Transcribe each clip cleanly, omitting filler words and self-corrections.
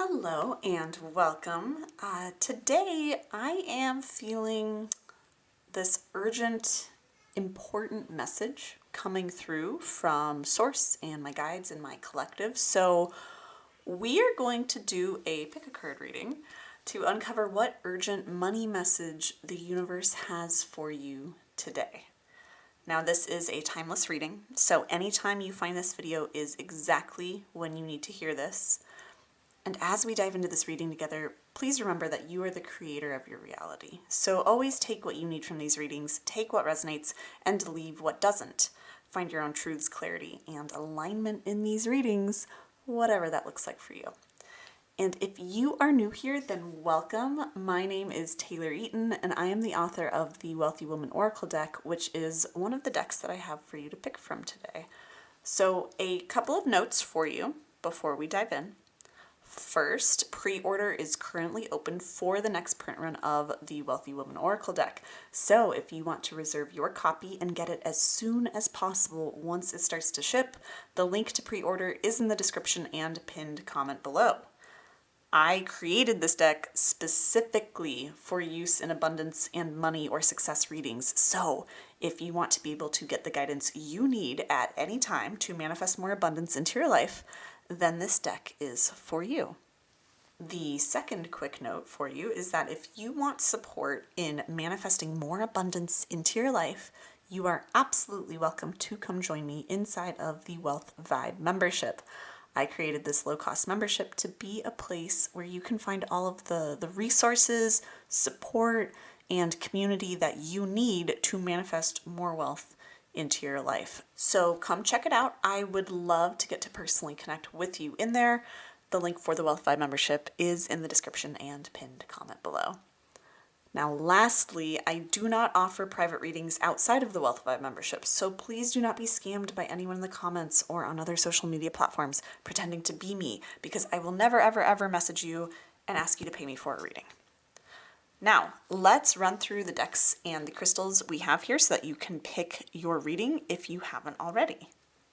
Hello and welcome. Today I am feeling this urgent, important message coming through from Source and my guides and my collective. So we are going to do a pick a card reading to uncover what urgent money message the universe has for you today. Now, this is a timeless reading, so anytime you find this video is exactly when you need to hear this. And as we dive into this reading together, please remember that you are the creator of your reality. So always take what you need from these readings, take what resonates, and leave what doesn't. Find your own truths, clarity, and alignment in these readings, whatever that looks like for you. And if you are new here, then welcome. My name is Taylor Eaton, and I am the author of the Wealthy Woman Oracle deck, which is one of the decks that I have for you to pick from today. So a couple of notes for you before we dive in. First, pre-order is currently open for the next print run of the Wealthy Woman Oracle deck. So if you want to reserve your copy and get it as soon as possible once it starts to ship, the link to pre-order is in the description and pinned comment below. I created this deck specifically for use in abundance and money or success readings. So if you want to be able to get the guidance you need at any time to manifest more abundance into your life, then this deck is for you. The second quick note for you is that if you want support in manifesting more abundance into your life, you are absolutely welcome to come join me inside of the Wealth Vibe membership. I created this low-cost membership to be a place where you can find all of the resources, support, and community that you need to manifest more wealth into your life. So come check it out. I would love to get to personally connect with you in there. The link for the Wealth Vibe membership is in the description and pinned comment below. Now, lastly, I do not offer private readings outside of the Wealth Vibe membership, so please do not be scammed by anyone in the comments or on other social media platforms pretending to be me, because I will never, ever, ever message you and ask you to pay me for a reading. Now, let's run through the decks and the crystals we have here so that you can pick your reading if you haven't already.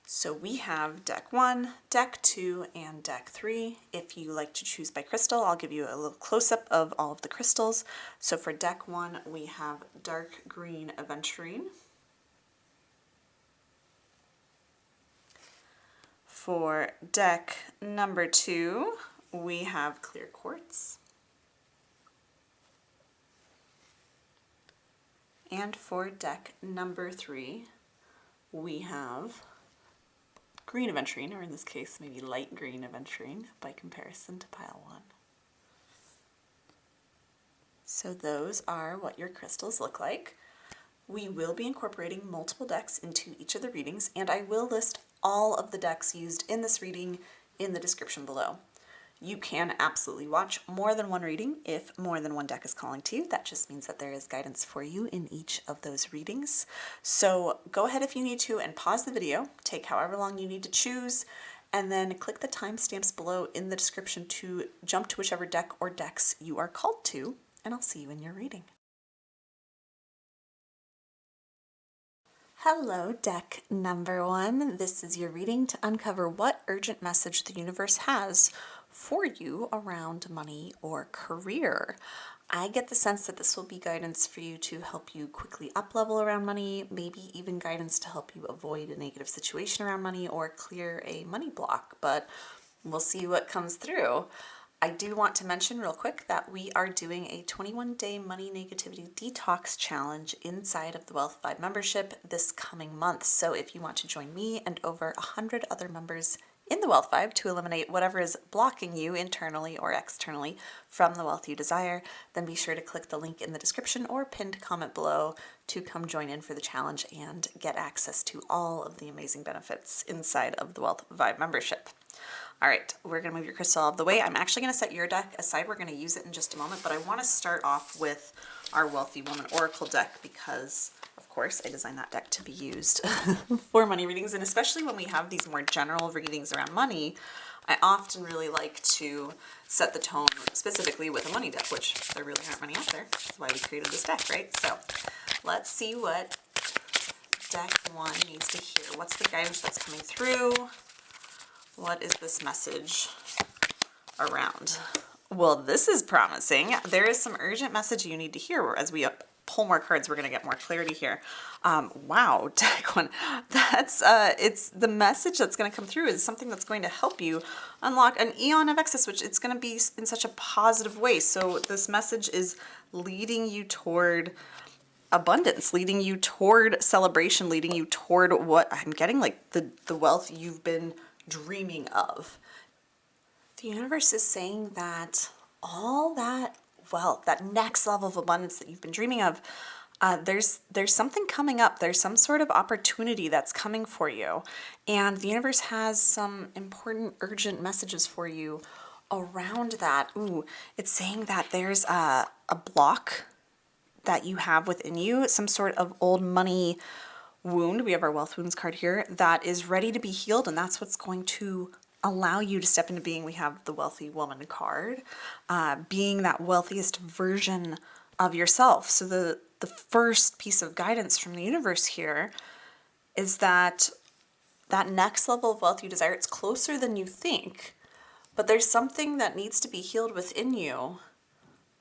So we have deck 1, deck 2, and deck 3. If you like to choose by crystal, I'll give you a little close-up of all of the crystals. So for deck 1, we have dark green Aventurine. For deck number 2, we have clear quartz. And for deck number 3, we have green Aventurine, or in this case, maybe light green Aventurine by comparison to pile 1. So those are what your crystals look like. We will be incorporating multiple decks into each of the readings, and I will list all of the decks used in this reading in the description below. You can absolutely watch more than one reading if more than one deck is calling to you. That just means that there is guidance for you in each of those readings. So go ahead if you need to and pause the video, take however long you need to choose, and then click the timestamps below in the description to jump to whichever deck or decks you are called to, and I'll see you in your reading. Hello, deck number 1. This is your reading to uncover what urgent message the universe has for you around money or career. I get the sense that this will be guidance for you to help you quickly up-level around money, maybe even guidance to help you avoid a negative situation around money or clear a money block, but we'll see what comes through. I do want to mention real quick that we are doing a 21-day money negativity detox challenge inside of the Wealth Vibe membership this coming month. So if you want to join me and over 100 other members in the Wealth Vibe to eliminate whatever is blocking you internally or externally from the wealth you desire, then be sure to click the link in the description or pinned comment below to come join in for the challenge and get access to all of the amazing benefits inside of the Wealth Vibe membership. All right, we're going to move your crystal out of the way. I'm actually going to set your deck aside. We're going to use it in just a moment, but I want to start off with our Wealthy Woman Oracle deck because, of course, I designed that deck to be used for money readings, and especially when we have these more general readings around money, I often really like to set the tone specifically with a money deck, which there really aren't many out there. That's why we created this deck, right? So let's see what deck 1 needs to hear. What's the guidance that's coming through? What is this message around. Well, this is promising. There is some urgent message you need to hear. As we pull more cards, we're going to get more clarity here. Wow, deck one. That's it's the message that's going to come through is something that's going to help you unlock an eon of excess, which it's going to be in such a positive way. So this message is leading you toward abundance, leading you toward celebration, leading you toward what I'm getting, like the wealth you've been dreaming of. The universe is saying that all that wealth, that next level of abundance that you've been dreaming of, there's something coming up. There's some sort of opportunity that's coming for you. And the universe has some important, urgent messages for you around that. Ooh, it's saying that there's a block that you have within you, some sort of old money wound. We have our wealth wounds card here that is ready to be healed. And that's what's going to allow you to step into being. We have the wealthy woman card, being that wealthiest version of yourself. So the first piece of guidance from the universe here is that next level of wealth you desire, it's closer than you think, but there's something that needs to be healed within you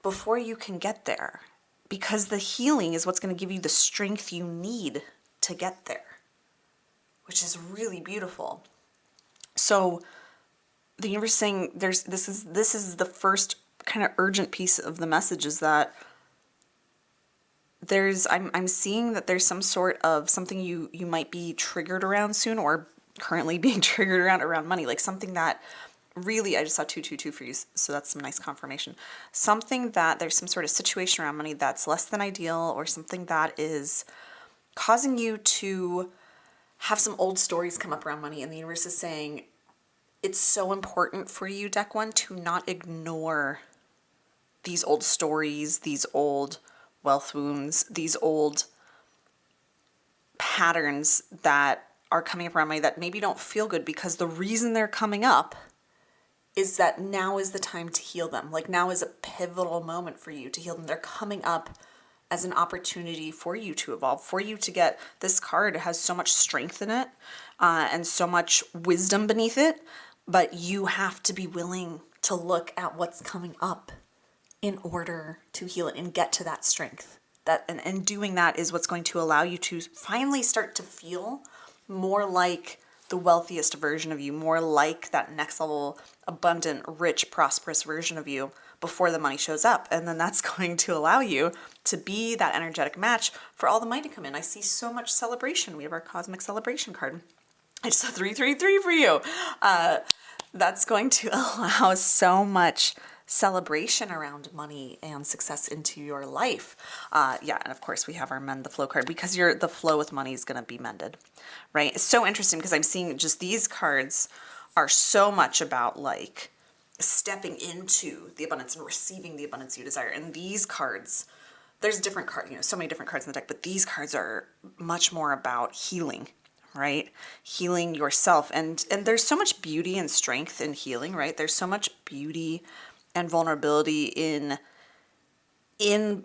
before you can get there, because the healing is what's going to give you the strength you need to get there, which is really beautiful. So the universe is saying this is the first kind of urgent piece of the message, is that I'm seeing that there's some sort of something you might be triggered around soon, or currently being triggered around money, like something that really, I just saw 222 for you, so that's some nice confirmation. Something that there's some sort of situation around money that's less than ideal, or something that is causing you to have some old stories come up around money, and the universe is saying it's so important for you, deck one, to not ignore these old stories, these old wealth wounds, these old patterns that are coming up around money that maybe don't feel good, because the reason they're coming up is that now is the time to heal them. Like, now is a pivotal moment for you to heal them. They're coming up as an opportunity for you to evolve, for you to get, this card has so much strength in it, and so much wisdom beneath it, but you have to be willing to look at what's coming up in order to heal it and get to that strength. And doing that is what's going to allow you to finally start to feel more like the wealthiest version of you, more like that next level, abundant, rich, prosperous version of you before the money shows up. And then that's going to allow you to be that energetic match for all the money to come in. I see so much celebration. We have our cosmic celebration card. I just saw 333 for you. That's going to allow so much celebration around money and success into your life. Yeah, and of course we have our mend the flow card, because the flow with money is going to be mended, right? It's so interesting because I'm seeing just these cards are so much about like stepping into the abundance and receiving the abundance you desire. And these cards, there's different cards, so many different cards in the deck, but these cards are much more about healing, right? Healing yourself. And there's so much beauty and strength in healing, right? There's so much beauty and vulnerability in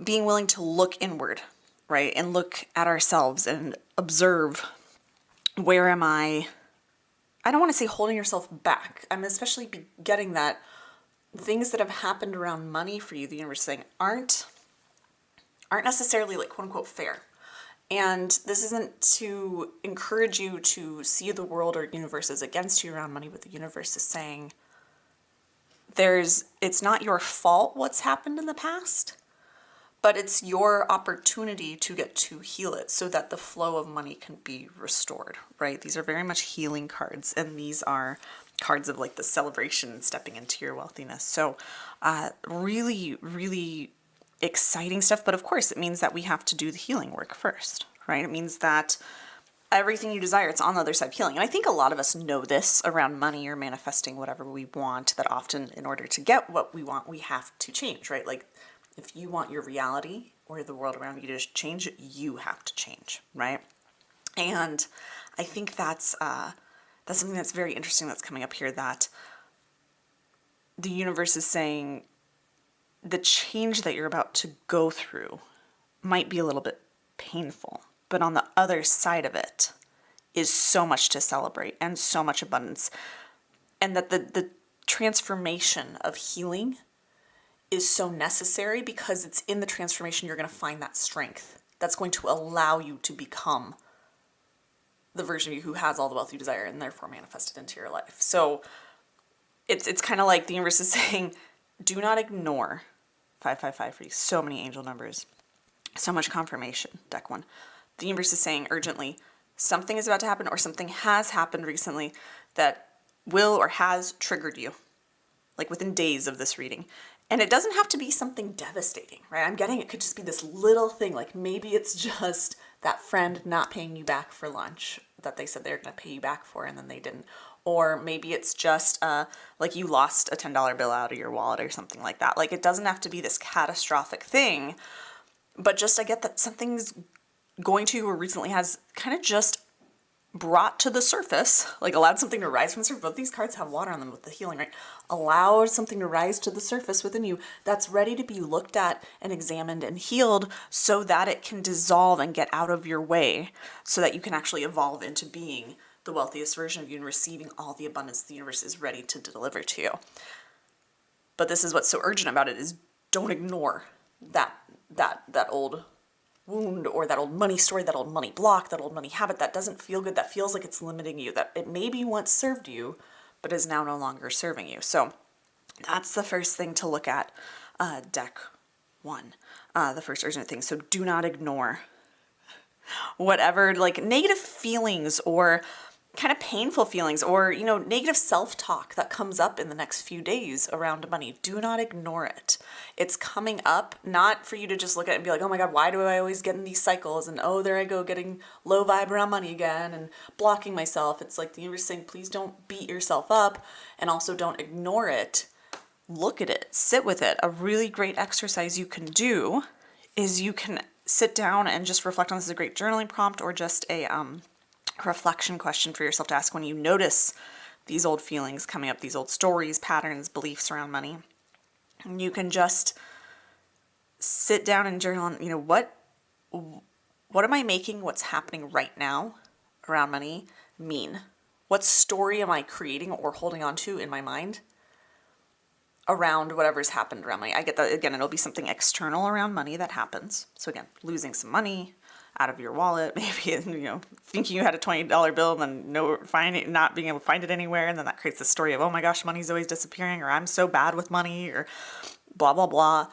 being willing to look inward, right? And look at ourselves and observe, where am I don't want to say holding yourself back. I'm especially getting that things that have happened around money for you, the universe is saying, aren't necessarily like quote unquote fair. And this isn't to encourage you to see the world or universe as against you around money, but the universe is saying it's not your fault what's happened in the past, but it's your opportunity to get to heal it so that the flow of money can be restored, right? These are very much healing cards, and these are cards of like the celebration and stepping into your wealthiness. So really, really exciting stuff. But of course, it means that we have to do the healing work first, right? It means that everything you desire, it's on the other side of healing. And I think a lot of us know this around money or manifesting whatever we want, that often in order to get what we want, we have to change, right? Like if you want your reality or the world around you to change, you have to change, right? And I think that's something that's very interesting that's coming up here, that the universe is saying the change that you're about to go through might be a little bit painful, but on the other side of it is so much to celebrate and so much abundance. And that transformation of healing is so necessary, because it's in the transformation you're going to find that strength that's going to allow you to become the version of you who has all the wealth you desire and therefore manifested into your life. So it's kind of like the universe is saying, do not ignore 555 for you. So many angel numbers, so much confirmation. Deck 1. The universe is saying urgently, something is about to happen, or something has happened recently that will or has triggered you, like within days of this reading. And it doesn't have to be something devastating, right? I'm getting it could just be this little thing, like maybe it's just that friend not paying you back for lunch that they said they were going to pay you back for and then they didn't. Or maybe it's just like you lost a $10 bill out of your wallet or something like that. Like, it doesn't have to be this catastrophic thing, but just I get that something's going to or recently has kind of just brought to the surface, like allowed something to rise from the surface. Both these cards have water on them with the healing, right? Allowed something to rise to the surface within you that's ready to be looked at and examined and healed, so that it can dissolve and get out of your way, so that you can actually evolve into being the wealthiest version of you and receiving all the abundance the universe is ready to deliver to you. But this is what's so urgent about it, is don't ignore that old wound, or that old money story, that old money block, that old money habit that doesn't feel good, that feels like it's limiting you, that it maybe once served you, but is now no longer serving you. So that's the first thing to look at, deck 1, the first urgent thing. So do not ignore whatever, like, negative feelings or kind of painful feelings, or, you know, negative self-talk that comes up in the next few days around money. Do not ignore it. It's coming up, not for you to just look at it and be like, oh my God, why do I always get in these cycles? And oh, there I go, getting low vibe around money again and blocking myself. It's like the universe saying, please don't beat yourself up, and also don't ignore it. Look at it, sit with it. A really great exercise you can do is you can sit down and just reflect on this. Is a great journaling prompt, or just a reflection question for yourself to ask when you notice these old feelings coming up, these old stories, patterns, beliefs around money. And you can just sit down and journal on, you know, what am I making what's happening right now around money mean? What story am I creating or holding on to in my mind around whatever's happened around money? I get that, again, it'll be something external around money that happens. So again, losing some money out of your wallet, maybe, you know, thinking you had a $20 bill and then not being able to find it anywhere. And then that creates the story of, oh my gosh, money's always disappearing, or I'm so bad with money, or blah, blah, blah.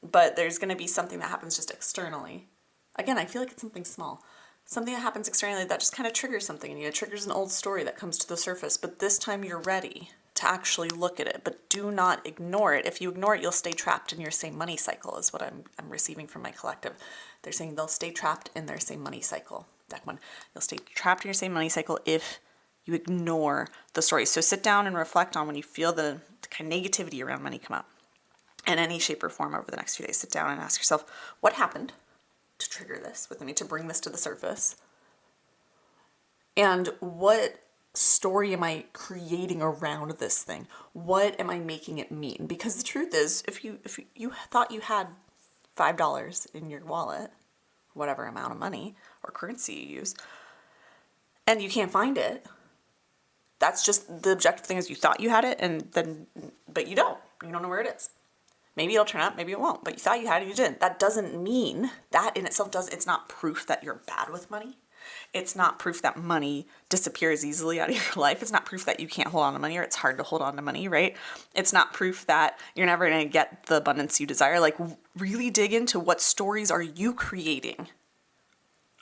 But there's going to be something that happens just externally. Again, I feel like it's something small. Something that happens externally that just kind of triggers something in you. It triggers an old story that comes to the surface. But this time you're ready to actually look at it. But do not ignore it. If you ignore it, you'll stay trapped in your same money cycle, is what I'm receiving from my collective. They're saying they'll stay trapped in their same money cycle. Deck 1. You'll stay trapped in your same money cycle if you ignore the story. So sit down and reflect on when you feel the kind of negativity around money come up in any shape or form over the next few days. Sit down and ask yourself, what happened to trigger this within me, to bring this to the surface? And what story am I creating around this thing? What am I making it mean? Because the truth is, if you thought you had $5 in your wallet, whatever amount of money or currency you use, and you can't find it, that's just the objective thing, is you thought you had it, and then, but you don't know where it is. Maybe it'll turn up, maybe it won't, but you thought you had it, you didn't. That doesn't mean, that in itself it's not proof that you're bad with money. It's not proof that money disappears easily out of your life. It's not proof that you can't hold on to money, or it's hard to hold on to money, right? It's not proof that you're never going to get the abundance you desire. Like, really dig into what stories are you creating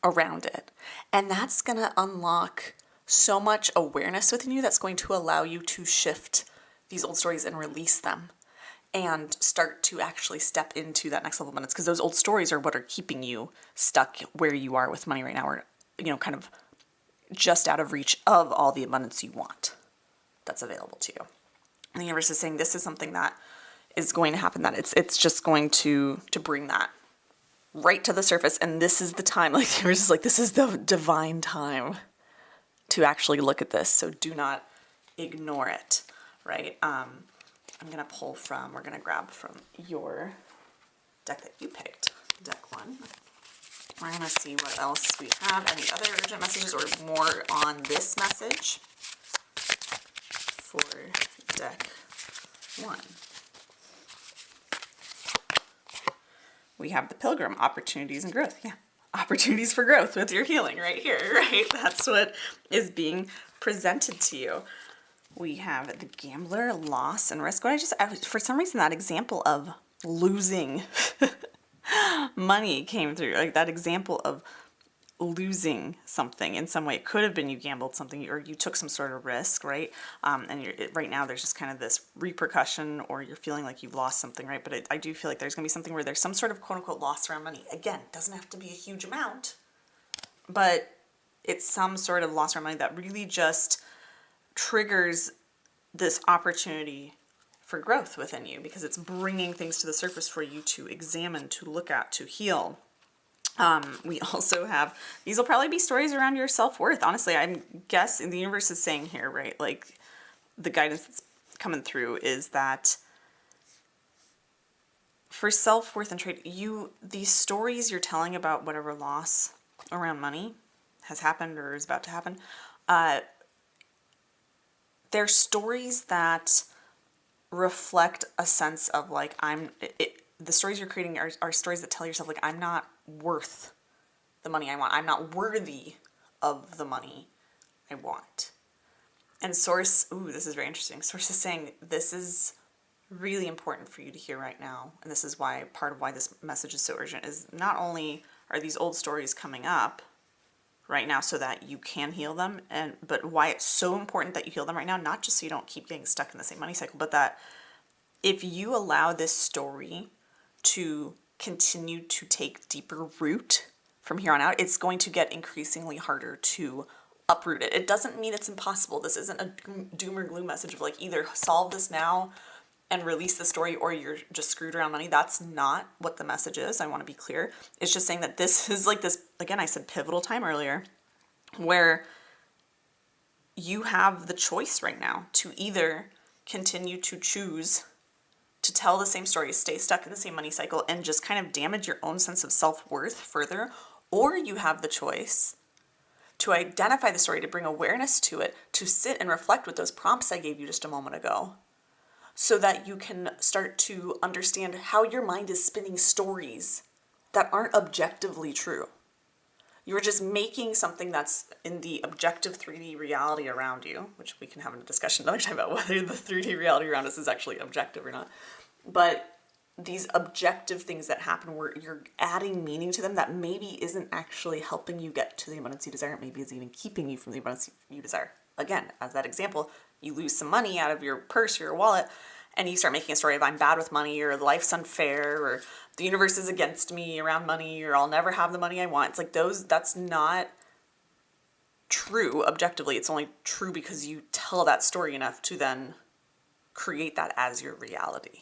around it. And that's going to unlock so much awareness within you that's going to allow you to shift these old stories and release them, and start to actually step into that next level of abundance. Because those old stories are what are keeping you stuck where you are with money right now, or, you know, kind of just out of reach of all the abundance you want that's available to you. And the universe is saying this is something that is going to happen, that it's just going to bring that right to the surface. And this is the time, like the universe is like, this is the divine time to actually look at this. So do not ignore it, right? I'm going to we're going to grab from your deck that you picked, deck 1. We're going to see what else we have, any other urgent messages or more on this message for deck 1. We have the Pilgrim, opportunities and growth. Yeah, opportunities for growth with your healing right here, right? That's what is being presented to you. We have the Gambler, loss and risk. For some reason, that example of losing money came through. Like that example of losing something in some way. It could have been you gambled something or you took some sort of risk, right? Right now there's just kind of this repercussion, or you're feeling like you've lost something, right? But I do feel like there's going to be something where there's some sort of quote unquote loss around money. Again, it doesn't have to be a huge amount, but it's some sort of loss around money that really just triggers this opportunity for growth within you, because it's bringing things to the surface for you to examine, to look at, to heal. We also have, these will probably be stories around your self-worth. Honestly, I'm guessing the universe is saying here, right? Like the guidance that's coming through is that for self-worth and trade, these stories you're telling about whatever loss around money has happened or is about to happen, they're stories that reflect a sense of like, the stories you're creating are stories that tell yourself like, I'm not worth the money I want. I'm not worthy of the money I want. And Source, this is very interesting. Source is saying this is really important for you to hear right now. And this is why, part of why this message is so urgent, is not only are these old stories coming up right now so that you can heal them, but why it's so important that you heal them right now, not just so you don't keep getting stuck in the same money cycle, but that if you allow this story to continue to take deeper root from here on out, it's going to get increasingly harder to uproot it. It doesn't mean it's impossible. This isn't a doom or gloom message of like either solve this now and release the story or you're just screwed around money. That's not what the message is. I want to be clear. It's just saying that this is like this, again, I said pivotal time earlier, where you have the choice right now to either continue to choose to tell the same story, stay stuck in the same money cycle, and just kind of damage your own sense of self-worth further, or you have the choice to identify the story, to bring awareness to it, to sit and reflect with those prompts I gave you just a moment ago, so that you can start to understand how your mind is spinning stories that aren't objectively true. You're just making something that's in the objective 3D reality around you, which we can have a discussion another time about whether the 3D reality around us is actually objective or not. But these objective things that happen where you're adding meaning to them that maybe isn't actually helping you get to the abundance you desire, maybe is even keeping you from the abundance you desire. Again, as that example, you lose some money out of your purse or your wallet, and you start making a story of I'm bad with money, or life's unfair, or the universe is against me around money, or I'll never have the money I want. It's like that's not true objectively. It's only true because you tell that story enough to then create that as your reality,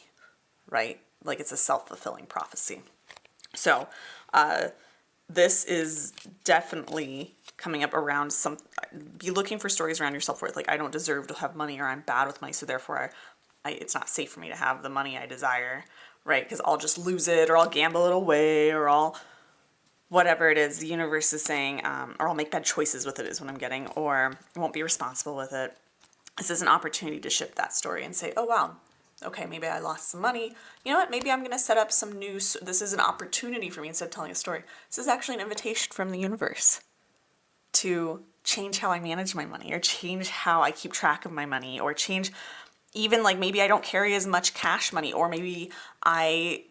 right? Like it's a self-fulfilling prophecy. So this is definitely coming up around be looking for stories around your self-worth. Like I don't deserve to have money, or I'm bad with money, so therefore it's not safe for me to have the money I desire, right? Because I'll just lose it, or I'll gamble it away, or I'll whatever it is the universe is saying, or I'll make bad choices with it is what I'm getting, or I won't be responsible with it. This is an opportunity to shift that story and say, oh wow, okay, maybe I lost some money. You know what? Maybe I'm going to set up some new, this is an opportunity for me instead of telling a story. This is actually an invitation from the universe to change how I manage my money, or change how I keep track of my money, or change even like maybe I don't carry as much cash money, or maybe maybe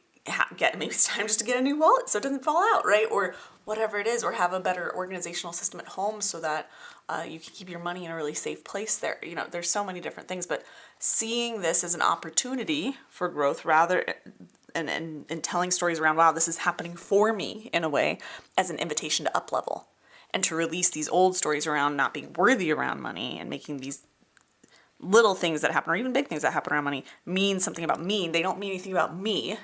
it's time just to get a new wallet so it doesn't fall out, right? Or whatever it is, or have a better organizational system at home so that you can keep your money in a really safe place there. You know, there's so many different things, but seeing this as an opportunity for growth rather and telling stories around, wow, this is happening for me in a way, as an invitation to up level and to release these old stories around not being worthy around money, and making these little things that happen, or even big things that happen around money, mean something about me. They don't mean anything about me.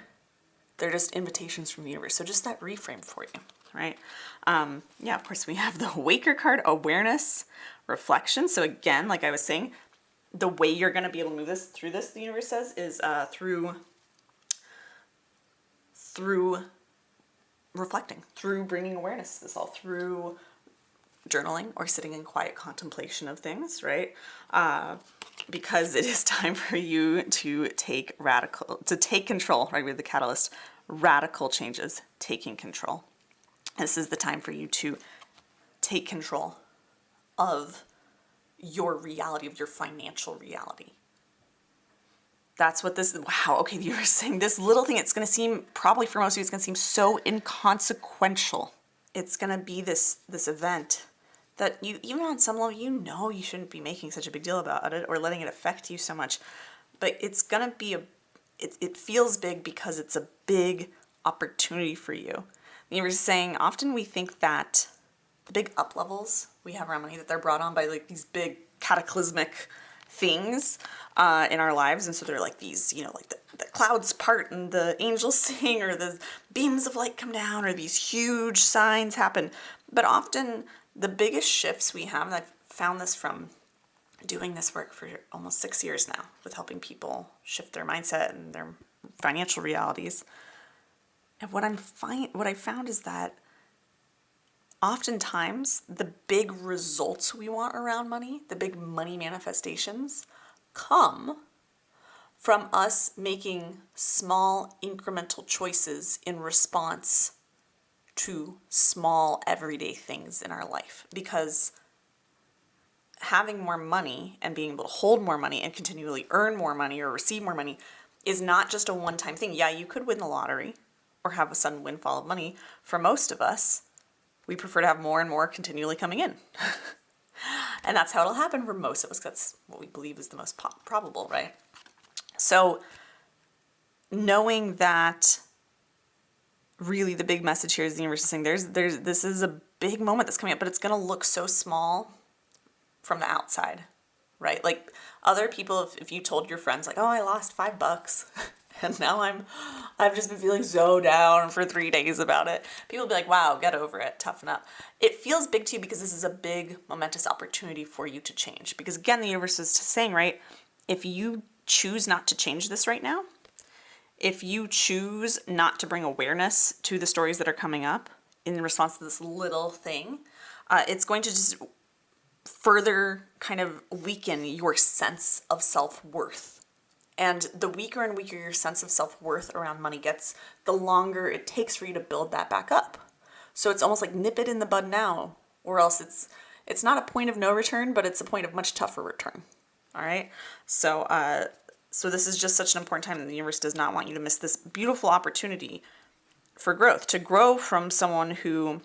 They're just invitations from the universe. So just that reframe for you, right? Yeah, of course we have the Waker card, awareness, reflection. So again, like I was saying, the way you're going to be able to move through this, the universe says, is through reflecting, through bringing awareness to this all, through journaling or sitting in quiet contemplation of things, right? because it is time for you to take control, right? With the catalyst, radical changes, taking control. This is the time for you to take control of your reality, of your financial reality. That's what this, wow, okay, you were saying this little thing, it's going to seem, probably for most of you, it's going to seem so inconsequential. It's going to be this event that you, even on some level, you know you shouldn't be making such a big deal about it or letting it affect you so much. But it's going to be it feels big because it's a big opportunity for you. You were saying often we think that the big up levels we have around money, that they're brought on by like these big cataclysmic things in our lives. And so they're like these, you know, like the clouds part and the angels sing, or the beams of light come down, or these huge signs happen. But often the biggest shifts we have, and I've found this from doing this work for almost 6 years now, with helping people shift their mindset and their financial realities. And what I found is that oftentimes the big results we want around money, the big money manifestations, come from us making small incremental choices in response to small everyday things in our life. Because having more money and being able to hold more money and continually earn more money or receive more money is not just a one-time thing. Yeah, you could win the lottery or have a sudden windfall of money. For most of us, we prefer to have more and more continually coming in. And that's how it'll happen for most of us. That's what we believe is the most probable, right? So knowing that really the big message here is the universe is saying this is a big moment that's coming up, but it's going to look so small from the outside, right? Like other people, if you told your friends like, oh, I lost $5 and now I've just been feeling so down for 3 days about it. People will be like, wow, get over it, toughen up. It feels big to you because this is a big momentous opportunity for you to change. Because again, the universe is saying, right, if you choose not to change this right now, if you choose not to bring awareness to the stories that are coming up in response to this little thing, it's going to just further kind of weaken your sense of self-worth. And the weaker and weaker your sense of self-worth around money gets, the longer it takes for you to build that back up. So it's almost like nip it in the bud now, or else it's not a point of no return, but it's a point of much tougher return. All right? So this is just such an important time, and the universe does not want you to miss this beautiful opportunity for growth, to grow from someone who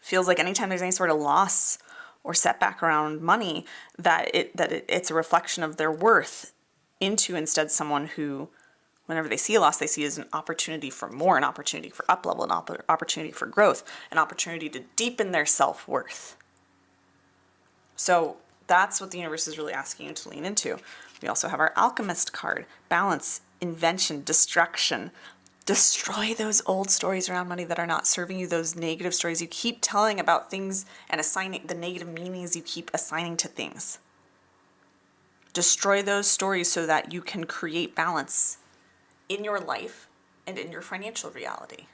feels like anytime there's any sort of loss or setback around money, that it's a reflection of their worth, into instead someone who, whenever they see a loss, they see as an opportunity for more, an opportunity for up-level, an opportunity for growth, an opportunity to deepen their self-worth. So that's what the universe is really asking you to lean into. We also have our Alchemist card, balance, invention, destruction. Destroy those old stories around money that are not serving you, those negative stories you keep telling about things and assigning the negative meanings you keep assigning to things. Destroy those stories so that you can create balance in your life and in your financial reality.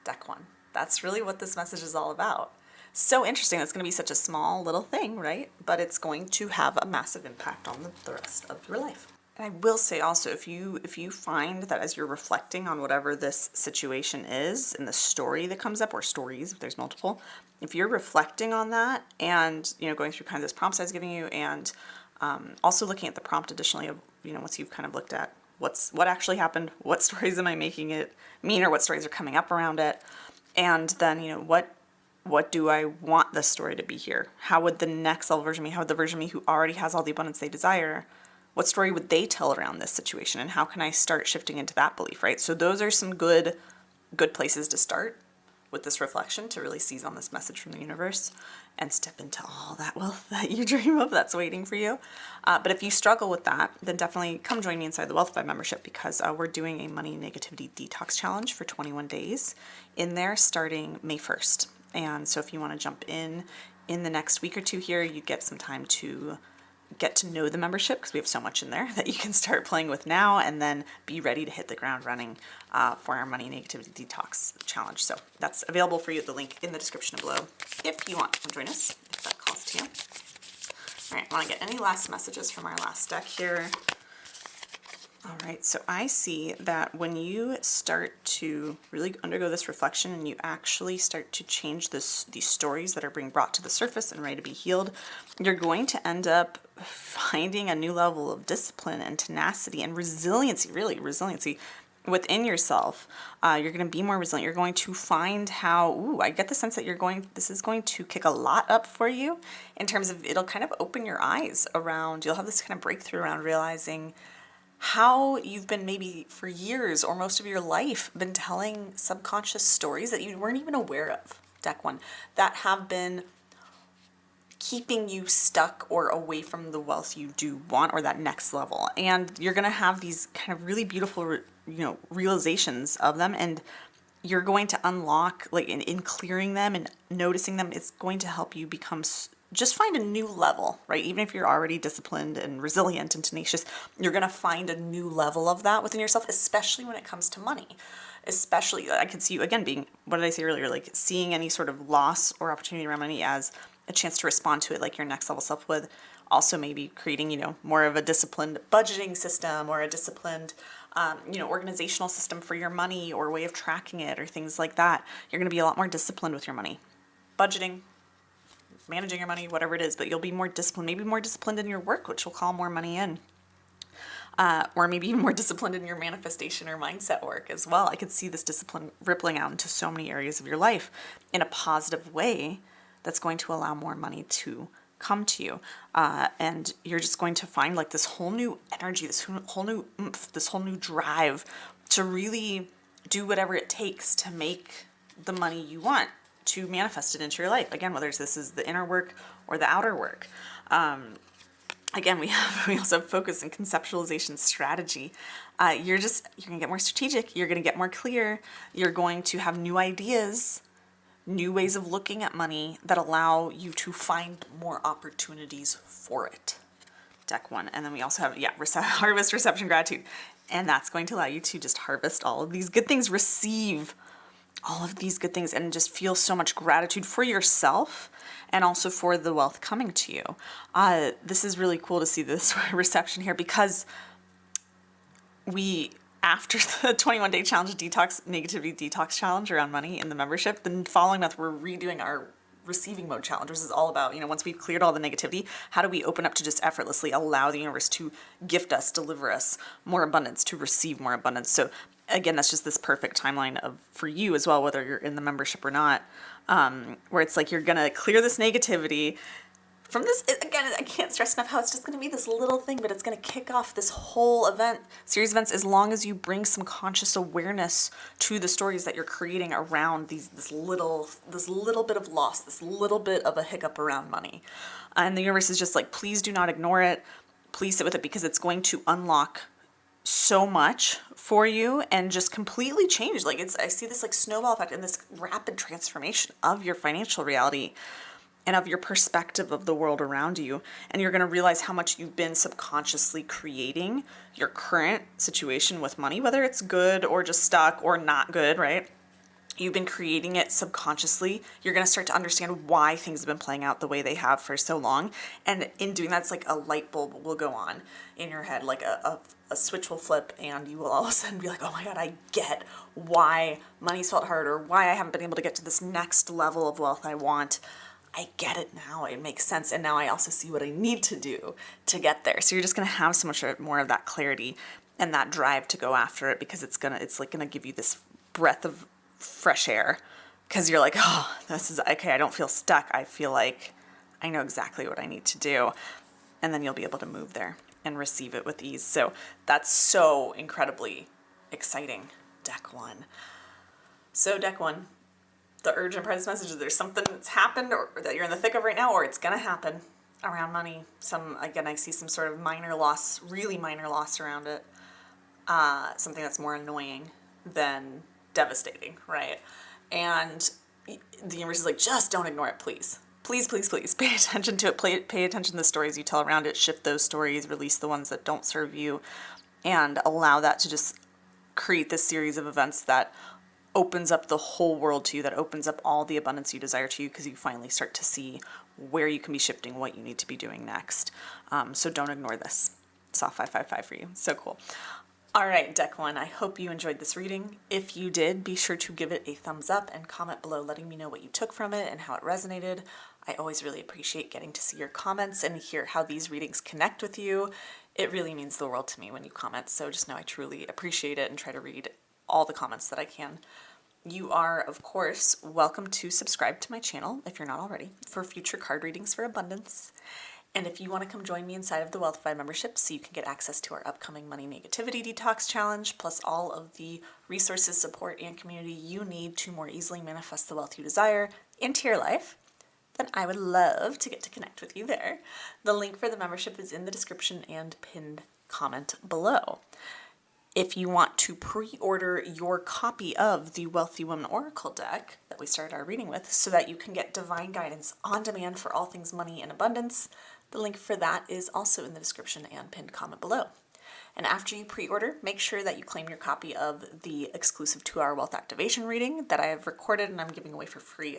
Deck 1. That's really what this message is all about. So interesting. It's going to be such a small little thing, right? But it's going to have a massive impact on the rest of your life. And I will say also, if you find that as you're reflecting on whatever this situation is and the story that comes up, or stories if there's multiple, if you're reflecting on that and going through kind of this prompts I was giving you, and also looking at the prompt additionally of once you've kind of looked at what actually happened, what stories am I making it mean, or what stories are coming up around it, and then what do I want this story to be here? How would the next level version of me, how would the version of me who already has all the abundance they desire, what story would they tell around this situation, and how can I start shifting into that belief, right? So those are some good places to start with this reflection, to really seize on this message from the universe and step into all that wealth that you dream of that's waiting for you. But if you struggle with that, then definitely come join me inside the Wealth Vibe membership, because we're doing a money negativity detox challenge for 21 days in there starting May 1st. And so if you want to jump in the next week or two here, you get some time to get to know the membership, because we have so much in there that you can start playing with now, and then be ready to hit the ground running for our money negativity detox challenge. So that's available for you at the link in the description below if you want to come join us, if that calls to you. All right, want to get any last messages from our last deck here? All right, so I see that when you start to really undergo this reflection and you actually start to change these stories that are being brought to the surface and ready to be healed, you're going to end up finding a new level of discipline and tenacity and resiliency, really resiliency within yourself. You're going to be more resilient. You're going to find how, I get the sense that this is going to kick a lot up for you in terms of, it'll kind of open your eyes around, you'll have this kind of breakthrough around realizing how you've been maybe for years or most of your life been telling subconscious stories that you weren't even aware of, deck one, that have been keeping you stuck or away from the wealth you do want or that next level. And you're going to have these kind of really beautiful, realizations of them, and you're going to unlock, like in clearing them and noticing them, it's going to help you become just find a new level, right? Even if you're already disciplined and resilient and tenacious, you're going to find a new level of that within yourself, especially when it comes to money. Especially, I could see you again being, what did I say earlier? Like seeing any sort of loss or opportunity around money as a chance to respond to it, like your next level self would. Also maybe creating, more of a disciplined budgeting system or a disciplined, organizational system for your money or way of tracking it or things like that. You're going to be a lot more disciplined with your money. Budgeting, managing your money, whatever it is, but you'll be more disciplined, maybe more disciplined in your work, which will call more money in. Or maybe even more disciplined in your manifestation or mindset work as well. I could see this discipline rippling out into so many areas of your life in a positive way that's going to allow more money to come to you. And you're just going to find like this whole new energy, this whole new oomph, this whole new drive to really do whatever it takes to make the money you want, to manifest it into your life. Again, whether this is the inner work or the outer work. Again, we also have focus and conceptualization strategy. You're going to get more strategic. You're going to get more clear. You're going to have new ideas, new ways of looking at money that allow you to find more opportunities for it. Deck one. And then we also have, harvest, reception, gratitude. And that's going to allow you to just harvest all of these good things, receive all of these good things, and just feel so much gratitude for yourself and also for the wealth coming to you. This is really cool to see this reception here, because after the 21-day challenge negativity detox challenge around money in the membership, the following month we're redoing our receiving mode challenge. This is all about, once we've cleared all the negativity, how do we open up to just effortlessly allow the universe to gift us, deliver us more abundance, to receive more abundance. So again, that's just this perfect timeline for you as well, whether you're in the membership or not, where it's like you're going to clear this negativity from this. Again, I can't stress enough how it's just going to be this little thing, but it's going to kick off this whole series of events, as long as you bring some conscious awareness to the stories that you're creating around this little bit of loss, this little bit of a hiccup around money. And the universe is just like, please do not ignore it. Please sit with it, because it's going to unlock so much for you and just completely change. Like I see this like snowball effect and this rapid transformation of your financial reality and of your perspective of the world around you. And you're going to realize how much you've been subconsciously creating your current situation with money, whether it's good or just stuck or not good, right? You've been creating it subconsciously. You're going to start to understand why things have been playing out the way they have for so long. And in doing that, it's like a light bulb will go on in your head, like a switch will flip, and you will all of a sudden be like, oh my God, I get why money's felt hard, or why I haven't been able to get to this next level of wealth I want. I get it now. It makes sense. And now I also see what I need to do to get there. So you're just going to have so much more of that clarity and that drive to go after it, because it's going to give you this breath of fresh air, because you're like, oh, this is okay. I don't feel stuck. I feel like I know exactly what I need to do. And then you'll be able to move there and receive it with ease. So that's so incredibly exciting, deck one. So deck one, the urgent presence message is there's something that's happened or that you're in the thick of right now, or it's going to happen around money. I see some sort of minor loss, really minor loss around it. Something that's more annoying than devastating, right? And the universe is like, just don't ignore it, please. Please, please, please pay attention to it. Pay attention to the stories you tell around it. Shift those stories, release the ones that don't serve you, and allow that to just create this series of events that opens up the whole world to you, that opens up all the abundance you desire to you, because you finally start to see where you can be shifting, what you need to be doing next. So don't ignore this. Saw 555 for you. So cool. All right, deck one, I hope you enjoyed this reading. If you did, be sure to give it a thumbs up and comment below letting me know what you took from it and how it resonated. I always really appreciate getting to see your comments and hear how these readings connect with you. It really means the world to me when you comment, so just know I truly appreciate it and try to read all the comments that I can. You are, of course, welcome to subscribe to my channel, if you're not already, for future card readings for abundance. And if you want to come join me inside of the Wealthified membership so you can get access to our upcoming Money Negativity Detox Challenge, plus all of the resources, support, and community you need to more easily manifest the wealth you desire into your life, then I would love to get to connect with you there. The link for the membership is in the description and pinned comment below. If you want to pre-order your copy of the Wealthy Woman Oracle deck that we started our reading with so that you can get divine guidance on demand for all things money and abundance, the link for that is also in the description and pinned comment below. And after you pre-order, make sure that you claim your copy of the exclusive 2-hour wealth activation reading that I have recorded and I'm giving away for free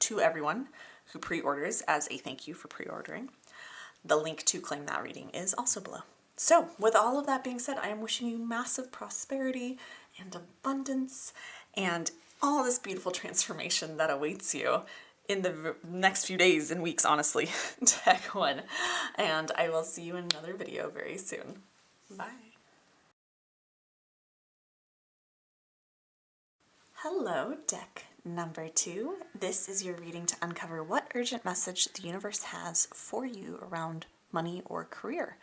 to everyone who pre-orders as a thank you for pre-ordering. The link to claim that reading is also below. So, with all of that being said, I am wishing you massive prosperity and abundance and all this beautiful transformation that awaits you in the next few days and weeks, honestly, deck one. And I will see you in another video very soon. Bye. Hello, deck number 2. This is your reading to uncover what urgent message the universe has for you around money or career.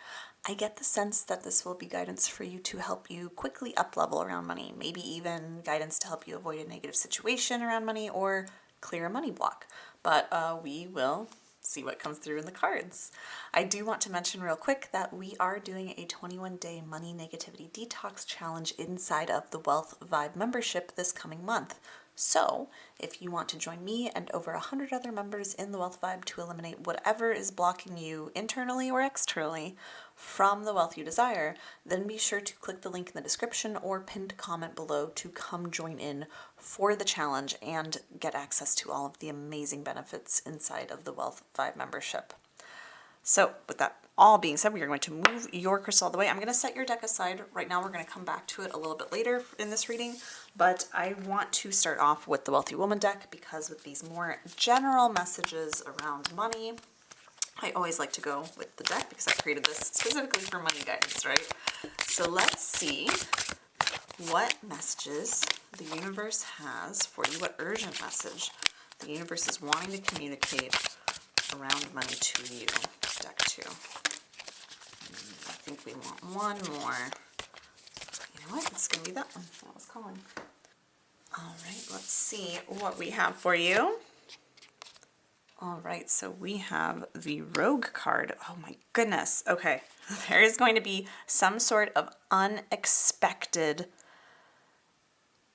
I get the sense that this will be guidance for you to help you quickly up-level around money, maybe even guidance to help you avoid a negative situation around money or clear a money block. But we will see what comes through in the cards. I do want to mention real quick that we are doing a 21-day money negativity detox challenge inside of the Wealth Vibe membership this coming month. So, if you want to join me and over 100 other members in the Wealth Vibe to eliminate whatever is blocking you internally or externally from the wealth you desire, then be sure to click the link in the description or pinned comment below to come join in for the challenge and get access to all of the amazing benefits inside of the Wealth Vibe membership. So, with that all being said, we are going to move your crystal all the way. I'm going to set your deck aside right now. We're going to come back to it a little bit later in this reading, but I want to start off with the Wealthy Woman deck because with these more general messages around money, I always like to go with the deck because I created this specifically for money guidance, right? So let's see what messages the universe has for you, what urgent message the universe is wanting to communicate around money to you. Deck 2. I think we want one more. You know what? It's going to be that one. That was calling. All right, let's see what we have for you. All right, so we have the Rogue card. Oh my goodness. Okay, there is going to be some sort of unexpected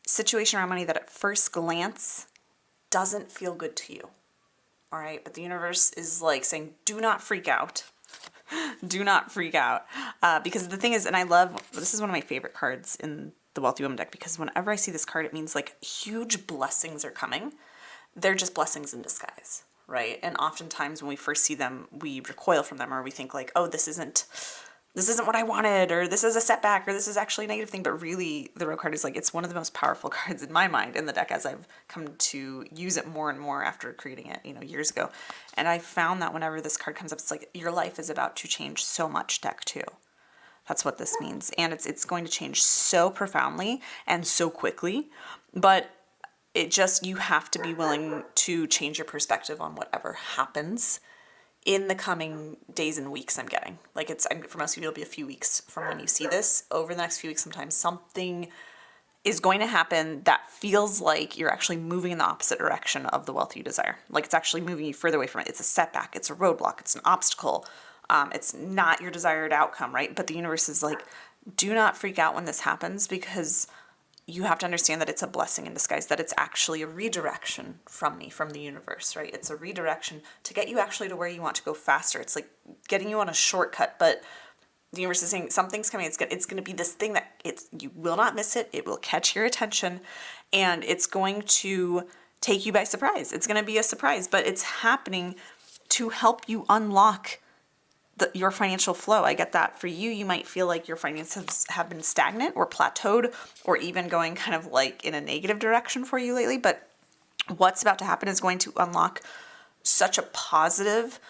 situation around money that at first glance doesn't feel good to you. All right, but the universe is like saying, do not freak out. Do not freak out. Because the thing is, and I love, this is one of my favorite cards in the Wealthy Woman deck because whenever I see this card, it means like huge blessings are coming. They're just blessings in disguise, right? And oftentimes when we first see them, we recoil from them or we think like, oh, this isn't what I wanted, or this is a setback, or this is actually a negative thing. But really, the Rogue card is like, it's one of the most powerful cards in my mind in the deck as I've come to use it more and more after creating it, years ago. And I found that whenever this card comes up, it's like your life is about to change so much, deck 2. That's what this means. And it's going to change so profoundly and so quickly. But you have to be willing to change your perspective on whatever happens in the coming days and weeks. I'm getting like for most of you, it'll be a few weeks from when you see this. Over the next few weeks, sometimes something is going to happen that feels like you're actually moving in the opposite direction of the wealth you desire. Like it's actually moving you further away from it. It's a setback. It's a roadblock. It's an obstacle. It's not your desired outcome, right? But the universe is like, do not freak out when this happens because you have to understand that it's a blessing in disguise, that it's actually a redirection from me, from the universe, right? It's a redirection to get you actually to where you want to go faster. It's like getting you on a shortcut, but the universe is saying something's coming. It's going to be this thing that you will not miss it. It will catch your attention and it's going to take you by surprise. It's going to be a surprise, but it's happening to help you unlock your financial flow. I get that. For you, you might feel like your finances have been stagnant or plateaued or even going kind of like in a negative direction for you lately. But what's about to happen is going to unlock such a positive,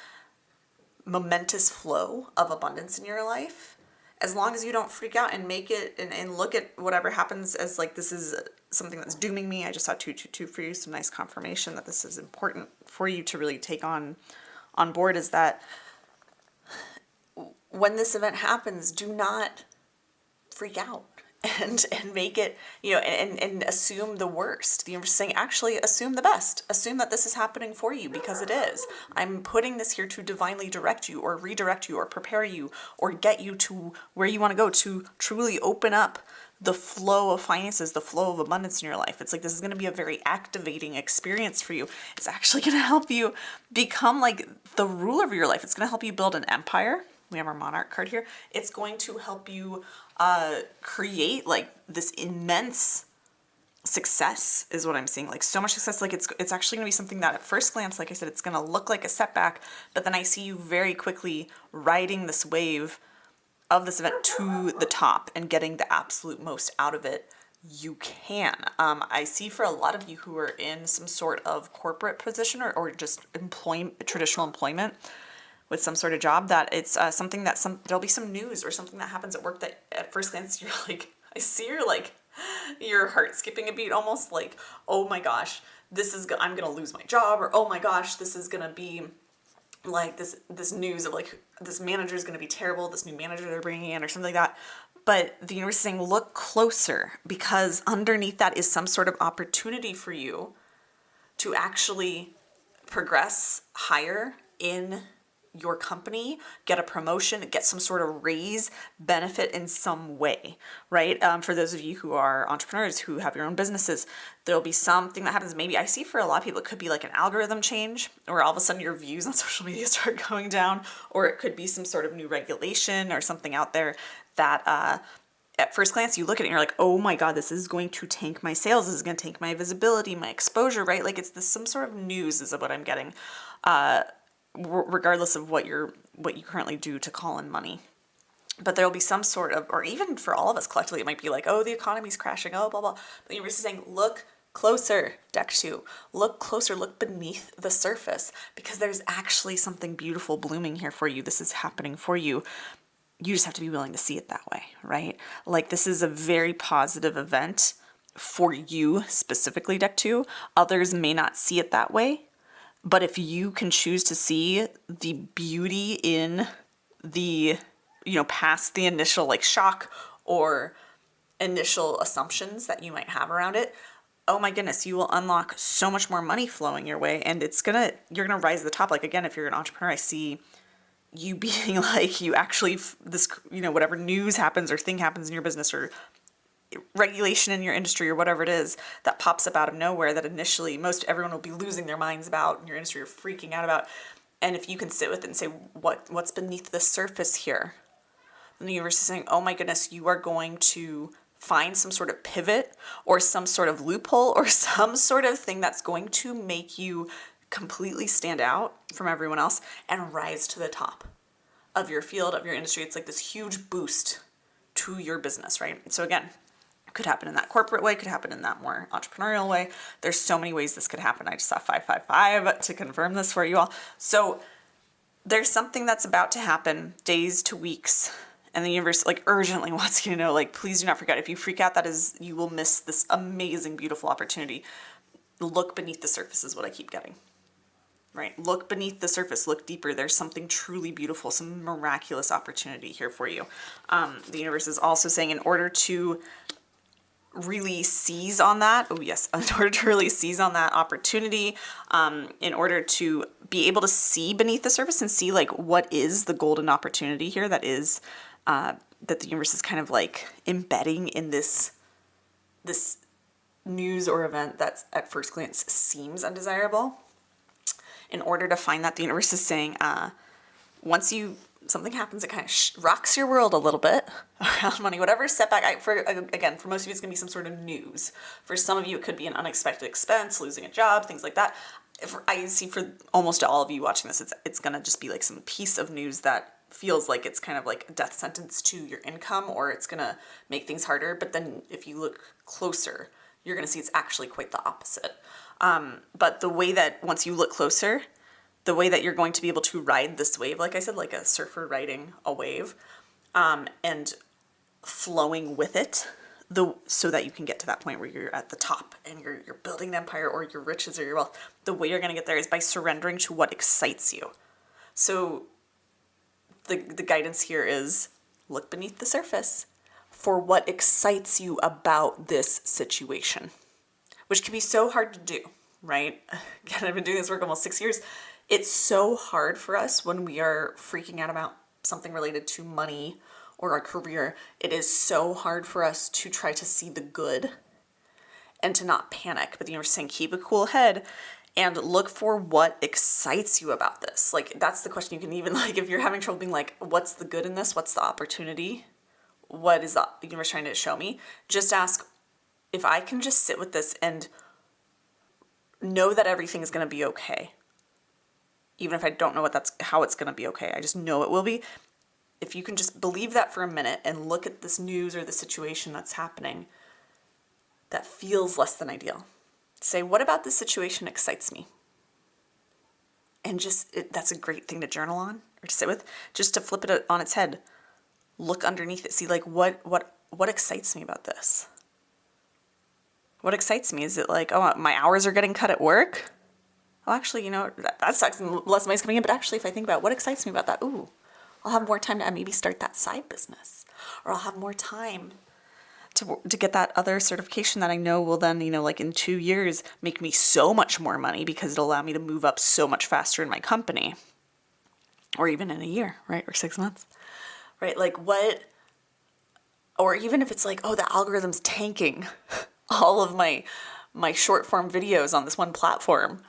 momentous flow of abundance in your life. As long as you don't freak out and make it and look at whatever happens as like, this is something that's dooming me. I just saw 222 for you, some nice confirmation that this is important for you to really take on board, is that when this event happens, do not freak out and make it, and assume the worst. The universe is saying, actually assume the best. Assume that this is happening for you because it is. I'm putting this here to divinely direct you or redirect you or prepare you or get you to where you want to go, to truly open up the flow of finances, the flow of abundance in your life. It's like, this is going to be a very activating experience for you. It's actually going to help you become like the ruler of your life. It's going to help you build an empire. We have our monarch card here. It's going to help you create like this immense success, is what I'm seeing. Like so much success. Like it's actually going to be something that at first glance, like I said, it's going to look like a setback, but then I see you very quickly riding this wave of this event to the top and getting the absolute most out of it you can. I see for a lot of you who are in some sort of corporate position or just traditional employment with some sort of job, that it's something that there'll be some news or something that happens at work that at first glance you're like, I see your heart skipping a beat, almost like, oh my gosh, I'm gonna lose my job, or oh my gosh, this is gonna be like this news of like, this manager is gonna be terrible, this new manager they're bringing in or something like that. But the universe is saying, look closer, because underneath that is some sort of opportunity for you to actually progress higher in your company, get a promotion, get some sort of raise, benefit in some way, right? For those of you who are entrepreneurs who have your own businesses, there'll be something that happens. Maybe I see for a lot of people, it could be like an algorithm change, or all of a sudden your views on social media start going down, or it could be some sort of new regulation or something out there that at first glance you look at it and you're like, oh my God, this is going to tank my sales. This is going to tank my visibility, my exposure, right? Like it's some sort of news is what I'm getting. Regardless of what you currently do to call in money. But there'll be some sort of, or even for all of us collectively, it might be like, oh, the economy's crashing, oh, blah, blah. But the universe is saying, look closer, deck 2. Look closer, look beneath the surface, because there's actually something beautiful blooming here for you. This is happening for you. You just have to be willing to see it that way, right? Like this is a very positive event for you specifically, deck 2. Others may not see it that way. But if you can choose to see the beauty in the, past the initial like shock or initial assumptions that you might have around it, oh my goodness, you will unlock so much more money flowing your way, and you're gonna rise to the top. Like again, if you're an entrepreneur, I see you being like, you actually, this, whatever news happens or thing happens in your business or regulation in your industry or whatever it is that pops up out of nowhere that initially everyone will be losing their minds about in your industry or freaking out about. And if you can sit with it and say, what's beneath the surface here? And the universe is saying, oh my goodness, you are going to find some sort of pivot or some sort of loophole or some sort of thing that's going to make you completely stand out from everyone else and rise to the top of your field, of your industry. It's like this huge boost to your business, right? So again, could happen in that corporate way, could happen in that more entrepreneurial way. There's so many ways this could happen. I just saw 555 to confirm this for you all. So there's something that's about to happen, days to weeks, and the universe like urgently wants you to know, like, please do not forget. If you freak out, you will miss this amazing, beautiful opportunity. Look beneath the surface is what I keep getting. Right? Look beneath the surface, look deeper. There's something truly beautiful, some miraculous opportunity here for you. The universe is also saying, in order to really seize on that, in order to really seize on that opportunity, in order to be able to see beneath the surface and see like what is the golden opportunity here that is, that the universe is kind of like embedding in this news or event that's at first glance seems undesirable. In order to find that, the universe is saying, once something happens, it kind of rocks your world a little bit around money, whatever setback. For most of you, it's going to be some sort of news. For some of you, it could be an unexpected expense, losing a job, things like that. if I see for almost all of you watching this, it's going to just be like some piece of news that feels like it's kind of like a death sentence to your income, or it's going to make things harder. But then if you look closer, you're going to see it's actually quite the opposite. But the way that once you look closer, the way that you're going to be able to ride this wave, like I said, like a surfer riding a wave, and flowing with it, so that you can get to that point where you're at the top and you're building an empire or your riches or your wealth. The way you're going to get there is by surrendering to what excites you. So the guidance here is look beneath the surface for what excites you about this situation, which can be so hard to do, right? Again, I've been doing this work almost 6 years. It's so hard for us when we are freaking out about something related to money or our career. It is so hard for us to try to see the good and to not panic. But the universe is saying, keep a cool head and look for what excites you about this. Like, that's the question. You can even, like, if you're having trouble being like, what's the good in this? What's the opportunity? What is the universe trying to show me? Just ask, if I can just sit with this and know that everything is going to be okay. Even if I don't know how it's going to be okay, I just know it will be. If you can just believe that for a minute and look at this news or the situation that's happening that feels less than ideal. Say, what about this situation excites me? And that's a great thing to journal on or to sit with, just to flip it on its head. Look underneath it. See, like, what excites me about this? What excites me? Is it like, oh, my hours are getting cut at work? Oh, actually, that sucks and less money's coming in. But actually, if I think about what excites me about that, ooh, I'll have more time to maybe start that side business. Or I'll have more time to get that other certification that I know will then, like in 2 years, make me so much more money because it'll allow me to move up so much faster in my company. Or even in a year, right? Or 6 months, right? Like or even if it's like, oh, the algorithm's tanking all of my short form videos on this one platform.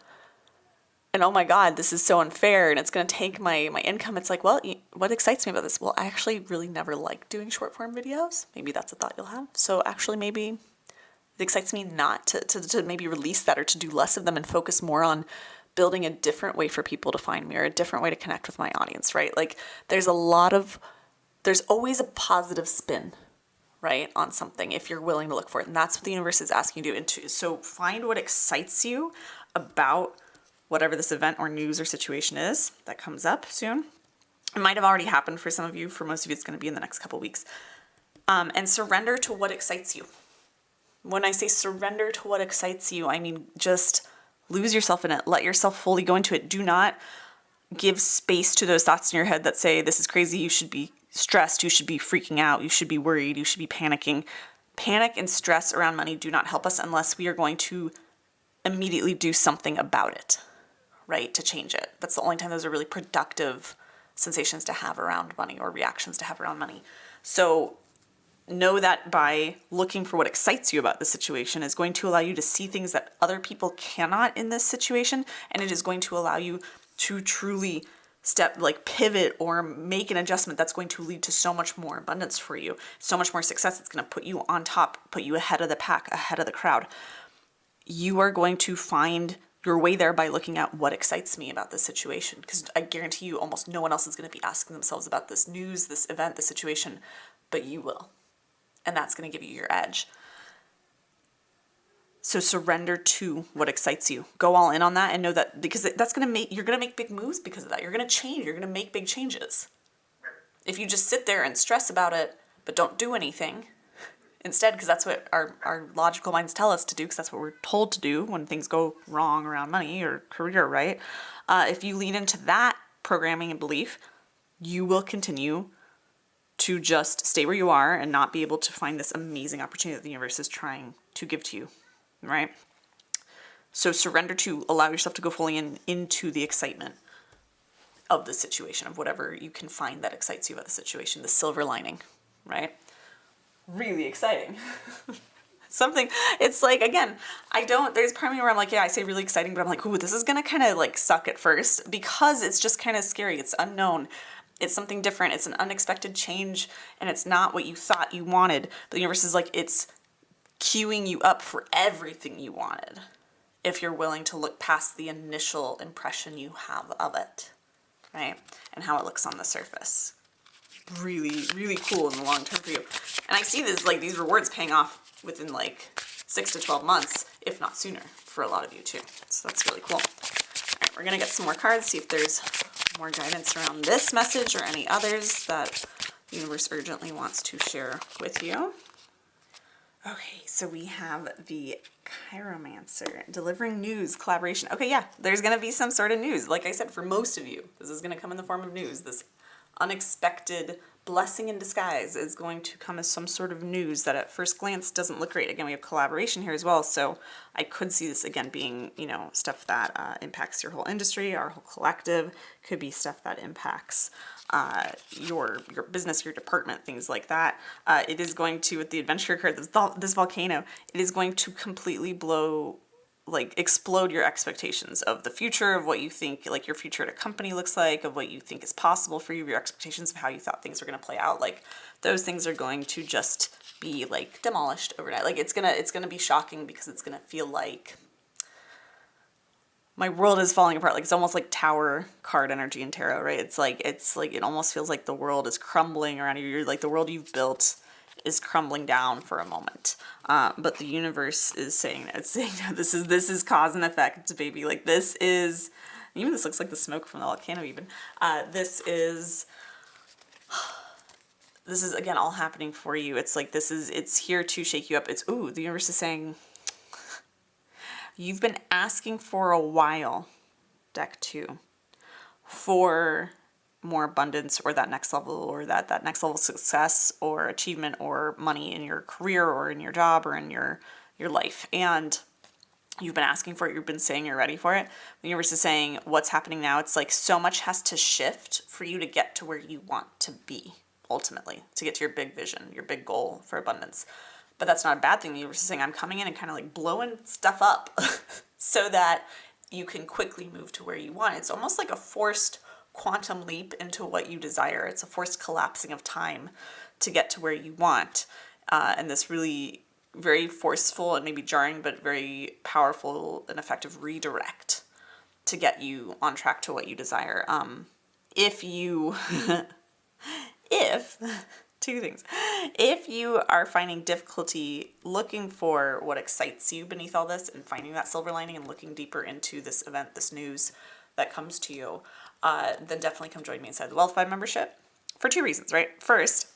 And oh my God, this is so unfair and it's going to tank my income. It's like, well, what excites me about this? Well, I actually really never liked doing short form videos. Maybe that's a thought you'll have. So actually maybe it excites me not to maybe release that or to do less of them and focus more on building a different way for people to find me or a different way to connect with my audience, right? Like there's always a positive spin, right, on something if you're willing to look for it. And that's what the universe is asking you to do. So find what excites you about whatever this event or news or situation is that comes up soon. It might have already happened for some of you. For most of you, it's going to be in the next couple weeks. And surrender to what excites you. When I say surrender to what excites you, I mean just lose yourself in it. Let yourself fully go into it. Do not give space to those thoughts in your head that say, this is crazy, you should be stressed, you should be freaking out, you should be worried, you should be panicking. Panic and stress around money do not help us unless we are going to immediately do something about it. Right, to change it. That's the only time those are really productive sensations to have around money or reactions to have around money. So know that by looking for what excites you about the situation is going to allow you to see things that other people cannot in this situation, and it is going to allow you to truly pivot or make an adjustment that's going to lead to so much more abundance for you, so much more success. It's going to put you on top, put you ahead of the pack, ahead of the crowd. You are going to find your way there by looking at what excites me about this situation. Because I guarantee you almost no one else is going to be asking themselves about this news, this event, this situation, but you will. And that's going to give you your edge. So surrender to what excites you. Go all in on that and know that, because that's going to you're going to make big moves because of that. You're going to change. You're going to make big changes. If you just sit there and stress about it, but don't do anything, instead, because that's what our logical minds tell us to do, because that's what we're told to do when things go wrong around money or career, right? If you lean into that programming and belief, you will continue to just stay where you are and not be able to find this amazing opportunity that the universe is trying to give to you, right? So surrender to allow yourself to go fully into the excitement of the situation, of whatever you can find that excites you about the situation, the silver lining, right? Really exciting. It's like, again, there's part of me where I'm like, yeah, I say really exciting, but I'm like, ooh, this is going to kind of like suck at first because it's just kind of scary. It's unknown. It's something different. It's an unexpected change and it's not what you thought you wanted. But the universe is like, it's queuing you up for everything you wanted. if you're willing to look past the initial impression you have of it, right? And how it looks on the surface. Really, really cool in the long term for you. And I see this, like, these rewards paying off within like 6 to 12 months, if not sooner, for a lot of you too. So that's really cool. All right, we're gonna get some more cards, see if there's more guidance around this message or any others that the universe urgently wants to share with you. Okay, so we have the Chiromancer, delivering news, collaboration. Okay, yeah, there's going to be some sort of news. Like I said, for most of you, this is going to come in the form of news. This unexpected blessing in disguise is going to come as some sort of news that at first glance doesn't look great. Again, we have collaboration here as well, so I could see this again being, you know, stuff that impacts your whole industry, our whole collective. Could be stuff that impacts your business, your department, things like that. It is going to, with the adventure card, this volcano, it is going to completely explode your expectations of the future, of what you think, like, your future at a company looks like, of what you think is possible for you, your expectations of how you thought things were going to play out. Like, those things are going to just be, like, demolished overnight. Like, it's gonna be shocking, because it's gonna feel like my world is falling apart. Like, it's almost like Tower card energy in tarot, right? It's like it almost feels like the world is crumbling around you. You're like, the world you've built is crumbling down for a moment. But the universe is saying, no, this is cause and effect, baby. Like, this is, even this looks like the smoke from the volcano even. This is again all happening for you. It's like, it's here to shake you up. The universe is saying, you've been asking for a while, deck 2, for more abundance, or that next level, or that next level of success or achievement or money in your career or in your job or in your life. And you've been asking for it. You've been saying you're ready for it. The universe is saying, what's happening now? It's like so much has to shift for you to get to where you want to be, ultimately, to get to your big vision, your big goal for abundance. But that's not a bad thing. The universe is saying, I'm coming in and kind of like blowing stuff up so that you can quickly move to where you want. It's almost like a forced quantum leap into what you desire. It's a forced collapsing of time to get to where you want. And this really very forceful and maybe jarring, but very powerful and effective redirect to get you on track to what you desire. Two things. If you are finding difficulty looking for what excites you beneath all this and finding that silver lining and looking deeper into this event, this news that comes to you, then definitely come join me inside the Wealthified membership for 2 reasons, right? First,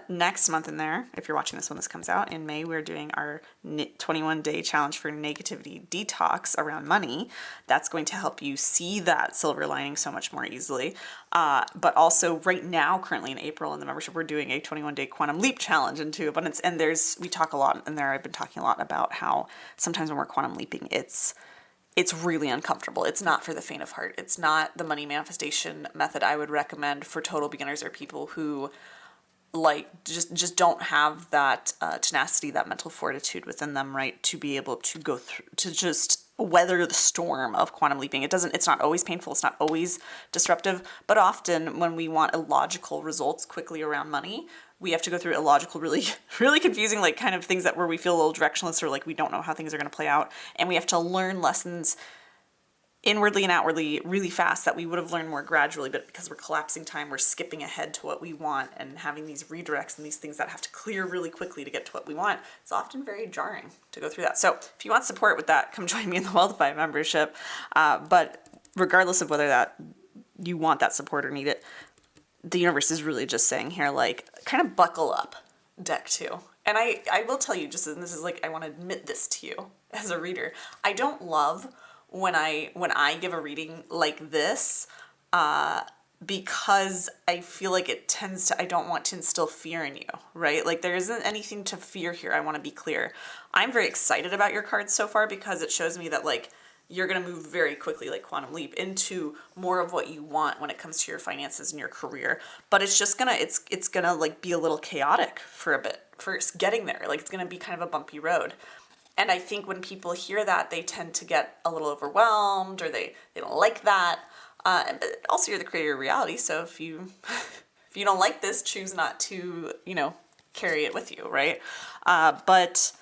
next month in there, if you're watching this when this comes out, in May, we're doing our 21-day challenge for negativity detox around money. That's going to help you see that silver lining so much more easily. But also right now, currently in April in the membership, we're doing a 21-day quantum leap challenge into abundance. And we talk a lot in there. I've been talking a lot about how sometimes when we're quantum leaping, it's really uncomfortable. It's not for the faint of heart. It's not the money manifestation method I would recommend for total beginners or people who just don't have that tenacity, that mental fortitude within them, right, to be able to go through, to just weather the storm of quantum leaping. It's not always painful, it's not always disruptive, but often when we want illogical results quickly around money, we have to go through illogical, really, really confusing, like, kind of things where we feel a little directionless, or like we don't know how things are going to play out, and we have to learn lessons inwardly and outwardly really fast that we would have learned more gradually, but because we're collapsing time, we're skipping ahead to what we want and having these redirects and these things that have to clear really quickly to get to what we want. It's often very jarring to go through that. So if you want support with that, come join me in the Wealthify membership. But regardless of whether that you want that support or need it, the universe is really just saying here, like, kind of buckle up, deck 2. And I will tell you, just, and this is like, I want to admit this to you as a reader, I don't love when I give a reading like this, because I feel like I don't want to instill fear in you, right? Like, there isn't anything to fear here. I want to be clear. I'm very excited about your cards so far, because it shows me that, like, you're going to move very quickly, like quantum leap, into more of what you want when it comes to your finances and your career. But it's just gonna, it's gonna like be a little chaotic for a bit first getting there. Like, it's going to be kind of a bumpy road. And I think when people hear that, they tend to get a little overwhelmed, or they don't like that. But also, you're the creator of reality, so if you don't like this, choose not to, carry it with you, right? But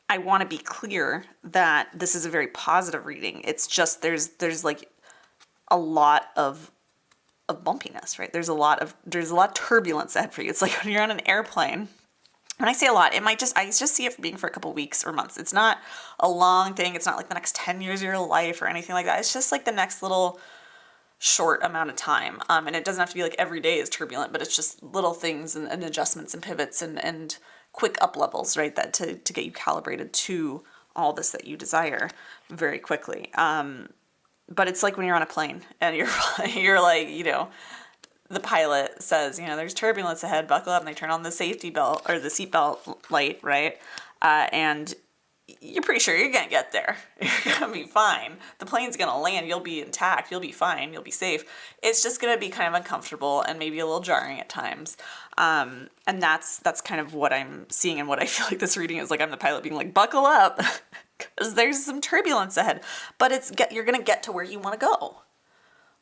I want to be clear that this is a very positive reading. It's just there's like a lot of bumpiness, right? There's a lot of turbulence ahead for you. It's like when you're on an airplane. When I say a lot, I just see it being for a couple weeks or months. It's not a long thing. It's not like the next 10 years of your life or anything like that. It's just like the next little short amount of time. And it doesn't have to be like every day is turbulent, but it's just little things and adjustments and pivots and quick up levels, right? That to get you calibrated to all this that you desire very quickly. But it's like when you're on a plane and you're like, the pilot says, there's turbulence ahead, buckle up, and they turn on the safety belt or the seatbelt light, right? And you're pretty sure you're going to get there. You're going to be fine. The plane's going to land. You'll be intact. You'll be fine. You'll be safe. It's just going to be kind of uncomfortable and maybe a little jarring at times. And that's kind of what I'm seeing and what I feel like this reading is like. I'm the pilot being like, buckle up because there's some turbulence ahead. But you're going to get to where you want to go.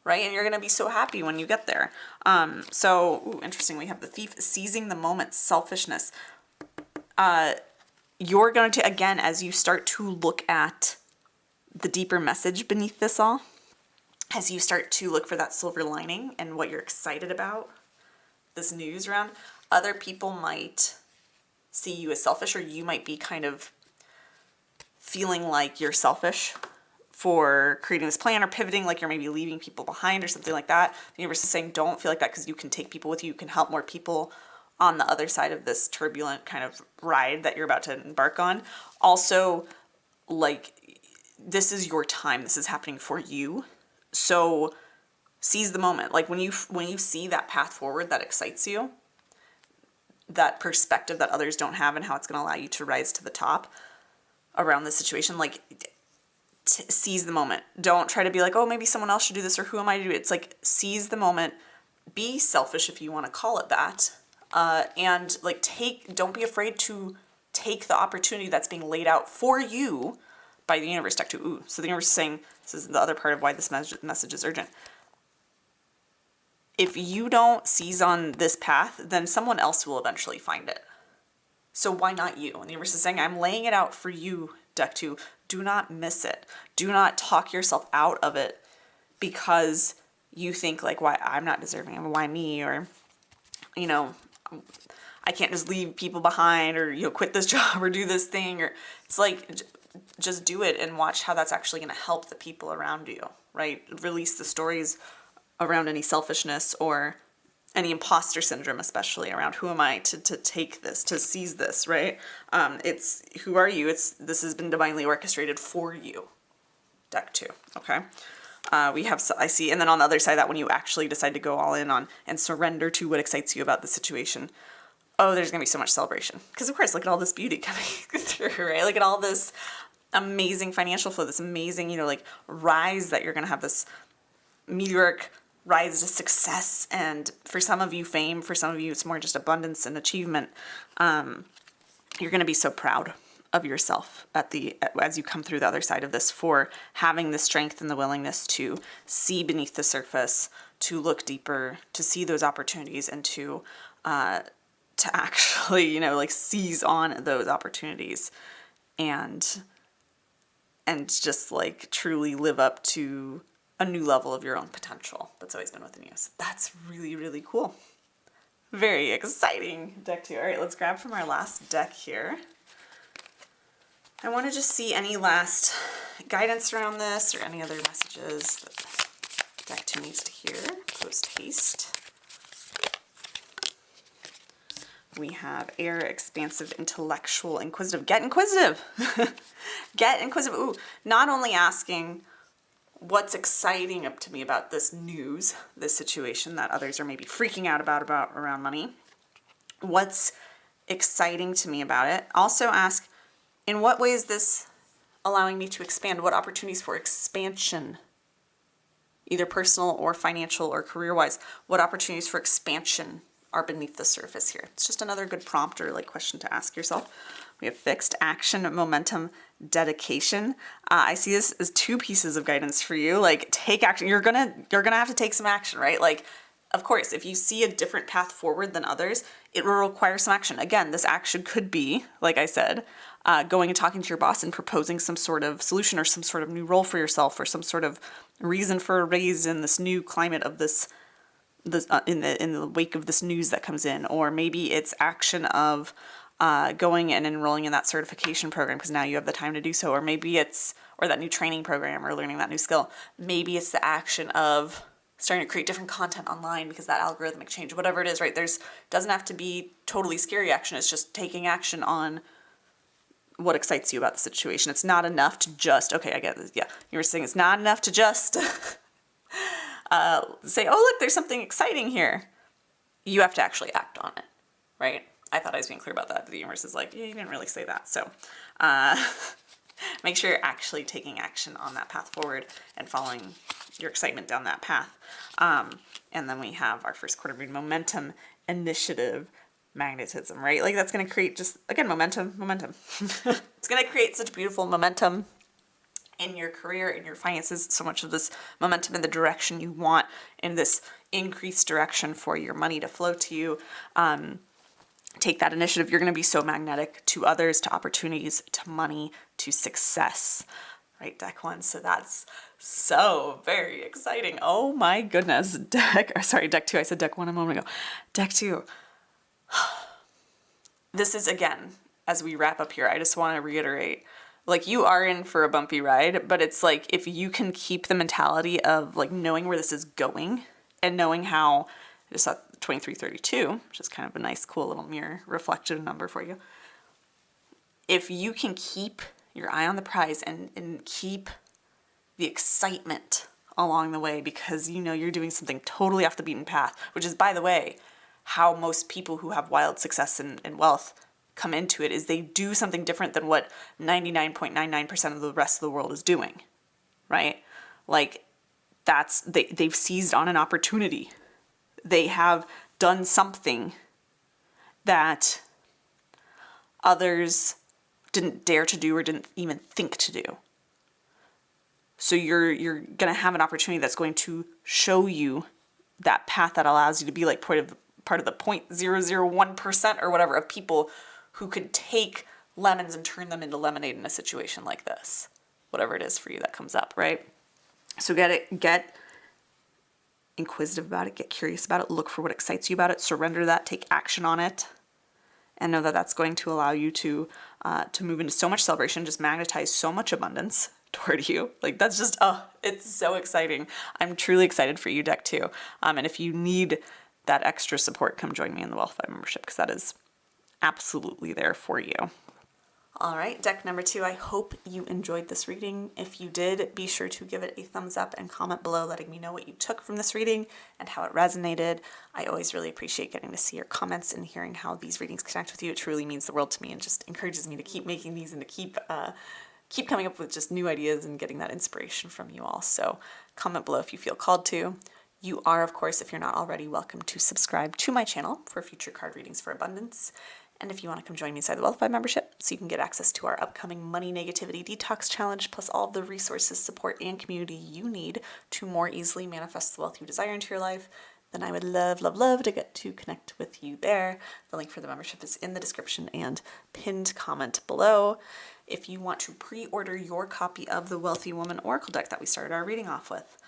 Right? And you're going to be so happy when you get there. Interesting. We have the thief seizing the moment, selfishness. You're going to, again, as you start to look at the deeper message beneath this all, as you start to look for that silver lining and what you're excited about, this news round, other people might see you as selfish, or you might be kind of feeling like you're selfish for creating this plan or pivoting, like you're maybe leaving people behind or something like that. The universe is saying, don't feel like that, because you can take people with you. You can help more people on the other side of this turbulent kind of ride that you're about to embark on. Also, like, this is your time. This is happening for you. So seize the moment. Like when you see that path forward that excites you, that perspective that others don't have and how it's going to allow you to rise to the top around this situation, like, seize the moment. Don't try to be like, oh, maybe someone else should do this, or who am I to do it? It's like, seize the moment. Be selfish, if you want to call it that. And like don't be afraid to take the opportunity that's being laid out for you by the universe, deck 2. Ooh, so the universe is saying, this is the other part of why this message is urgent. If you don't seize on this path, then someone else will eventually find it. So why not you? And the universe is saying, I'm laying it out for you, deck 2. Do not miss it. Do not talk yourself out of it because you think like, why I'm not deserving, why me, or, I can't just leave people behind, or, quit this job or do this thing, or it's like, just do it and watch how that's actually going to help the people around you, right? Release the stories around any selfishness or any imposter syndrome, especially around who am I to take this, to seize this, right? It's who are you? This has been divinely orchestrated for you. Deck 2, okay? We have, I see, and then on the other side, that when you actually decide to go all in on and surrender to what excites you about the situation, oh, there's going to be so much celebration. Because of course, look at all this beauty coming through, right? Look at all this amazing financial flow, this amazing, rise that you're going to have, this meteoric rise to success, and for some of you, fame. For some of you, it's more just abundance and achievement. You're going to be so proud of yourself as you come through the other side of this, for having the strength and the willingness to see beneath the surface, to look deeper, to see those opportunities, and to actually, seize on those opportunities, and just truly live up to a new level of your own potential that's always been within you. So that's really, really cool. Very exciting, deck 2. All right, let's grab from our last deck here. I want to just see any last guidance around this or any other messages that deck 2 needs to hear post haste. We have air, expansive, intellectual, inquisitive. Get inquisitive. Get inquisitive. Ooh, not only asking what's exciting up to me about this news, this situation that others are maybe freaking out about around money. What's exciting to me about it? Also ask, in what way is this allowing me to expand? What opportunities for expansion, either personal or financial or career-wise, what opportunities for expansion are beneath the surface here? It's just another good prompt or question to ask yourself. We have fixed, action, momentum, dedication. I see this as 2 pieces of guidance for you. Take action. You're gonna have to take some action, right? of course, if you see a different path forward than others, it will require some action. Again, this action could be, like I said, going and talking to your boss and proposing some sort of solution or some sort of new role for yourself or some sort of reason for a raise in this new climate of this in the wake of this news that comes in. Or maybe it's action of going and enrolling in that certification program because now you have the time to do so. Or maybe it's, or that new training program or learning that new skill. Maybe it's the action of starting to create different content online because that algorithmic change, whatever it is, right? Doesn't have to be totally scary action. It's just taking action on what excites you about the situation. It's not enough to just, okay, I get this. Yeah. You were saying it's not enough to just say, oh, look, there's something exciting here. You have to actually act on it, right? I thought I was being clear about that. But the universe is like, yeah, you didn't really say that. So make sure you're actually taking action on that path forward and following your excitement down that path. And then we have our first quarter moon momentum, initiative, magnetism, right? Like that's going to create just, again, momentum. It's going to create such beautiful momentum in your career, in your finances, so much of this momentum in the direction you want, in this increased direction for your money to flow to you. Take that initiative. You're going to be so magnetic to others, to opportunities, to money, to success, right? Deck 1. So that's so very exciting. Oh my goodness. Deck 2. I said deck 1 a moment ago. Deck 2. This is, again, as we wrap up here, I just want to reiterate, like, you are in for a bumpy ride, but it's like, if you can keep the mentality of like knowing where this is going and knowing how, I just thought 2332, which is kind of a nice, cool little mirror reflective number for you. If you can keep your eye on the prize and keep the excitement along the way, because you know you're doing something totally off the beaten path, which is, by the way, how most people who have wild success and wealth come into it, is they do something different than what 99.99% of the rest of the world is doing, right? Like they've seized on an opportunity. They have done something that others didn't dare to do or didn't even think to do. So you're going to have an opportunity that's going to show you that path that allows you to be like part of the 0.001% or whatever of people who could take lemons and turn them into lemonade in a situation like this. Whatever it is for you that comes up, right? So get inquisitive about it, get curious about it, look for what excites you about it, surrender that, take action on it, and know that that's going to allow you to move into so much celebration, just magnetize so much abundance toward you. Like that's just, it's so exciting. I'm truly excited for you, Deck 2. And if you need that extra support, come join me in the Wealth 5 membership, because that is absolutely there for you. All right, deck number 2, I hope you enjoyed this reading. If you did, be sure to give it a thumbs up and comment below letting me know what you took from this reading and how it resonated. I always really appreciate getting to see your comments and hearing how these readings connect with you. It truly means the world to me and just encourages me to keep making these and to keep coming up with just new ideas and getting that inspiration from you all. So comment below if you feel called to. You are, of course, if you're not already, welcome to subscribe to my channel for future card readings for abundance. And if you want to come join me inside the Wealth 5 membership, so you can get access to our upcoming Money Negativity Detox Challenge, plus all of the resources, support, and community you need to more easily manifest the wealth you desire into your life, then I would love, love, love to get to connect with you there. The link for the membership is in the description and pinned comment below. If you want to pre-order your copy of the Wealthy Woman Oracle deck that we started our reading off with,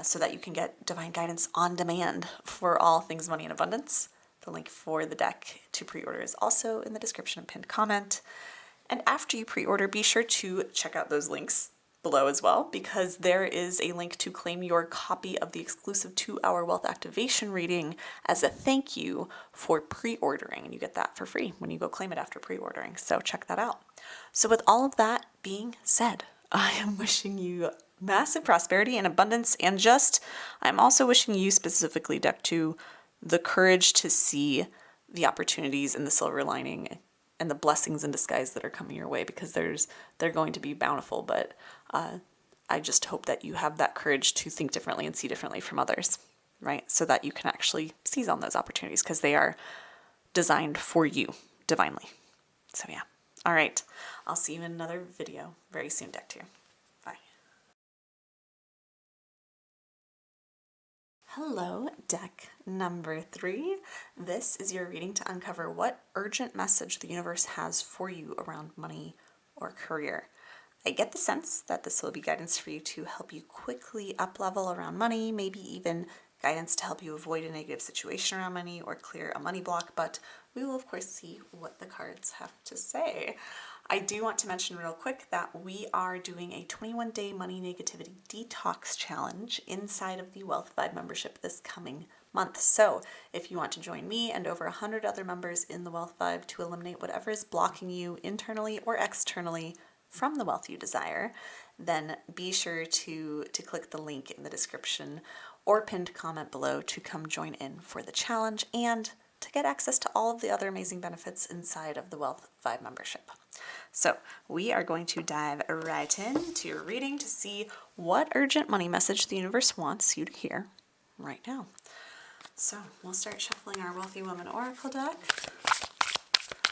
so that you can get divine guidance on demand for all things money and abundance, the link for the deck to pre-order is also in the description and pinned comment. And after you pre-order, be sure to check out those links below as well, because there is a link to claim your copy of the exclusive 2-hour wealth activation reading as a thank you for pre-ordering. And you get that for free when you go claim it after pre-ordering. So check that out. So with all of that being said, I am wishing you massive prosperity and abundance, and I'm also wishing you specifically, Deck 2, the courage to see the opportunities and the silver lining and the blessings in disguise that are coming your way, because they're going to be bountiful, but I just hope that you have that courage to think differently and see differently from others, right? So that you can actually seize on those opportunities, because they are designed for you divinely. So yeah. All right. I'll see you in another video very soon, Deck 2. Hello, deck number 3. This is your reading to uncover what urgent message the universe has for you around money or career. I get the sense that this will be guidance for you to help you quickly up-level around money, maybe even guidance to help you avoid a negative situation around money or clear a money block, but we will of course see what the cards have to say. I do want to mention real quick that we are doing a 21-day money negativity detox challenge inside of the Wealth Vibe membership this coming month. So if you want to join me and over 100 other members in the Wealth Vibe to eliminate whatever is blocking you internally or externally from the wealth you desire, then be sure to click the link in the description or pinned comment below to come join in for the challenge and to get access to all of the other amazing benefits inside of the Wealth Vibe membership. So we are going to dive right into your reading to see what urgent money message the universe wants you to hear right now. So we'll start shuffling our Wealthy Woman Oracle deck.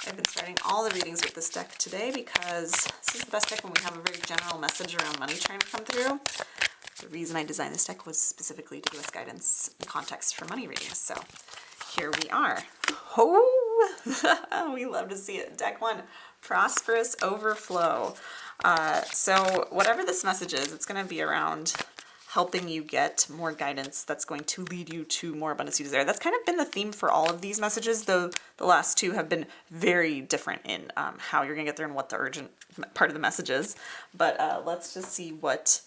I've been starting all the readings with this deck today because this is the best deck when we have a very general message around money trying to come through. The reason I designed this deck was specifically to give us guidance and context for money readings. So here we are. Oh, we love to see it. Deck 1, Prosperous Overflow. So whatever this message is, it's going to be around helping you get more guidance that's going to lead you to more abundance you desire. That's kind of been the theme for all of these messages, though the last two have been very different in how you're going to get there and what the urgent part of the message is. But let's just see what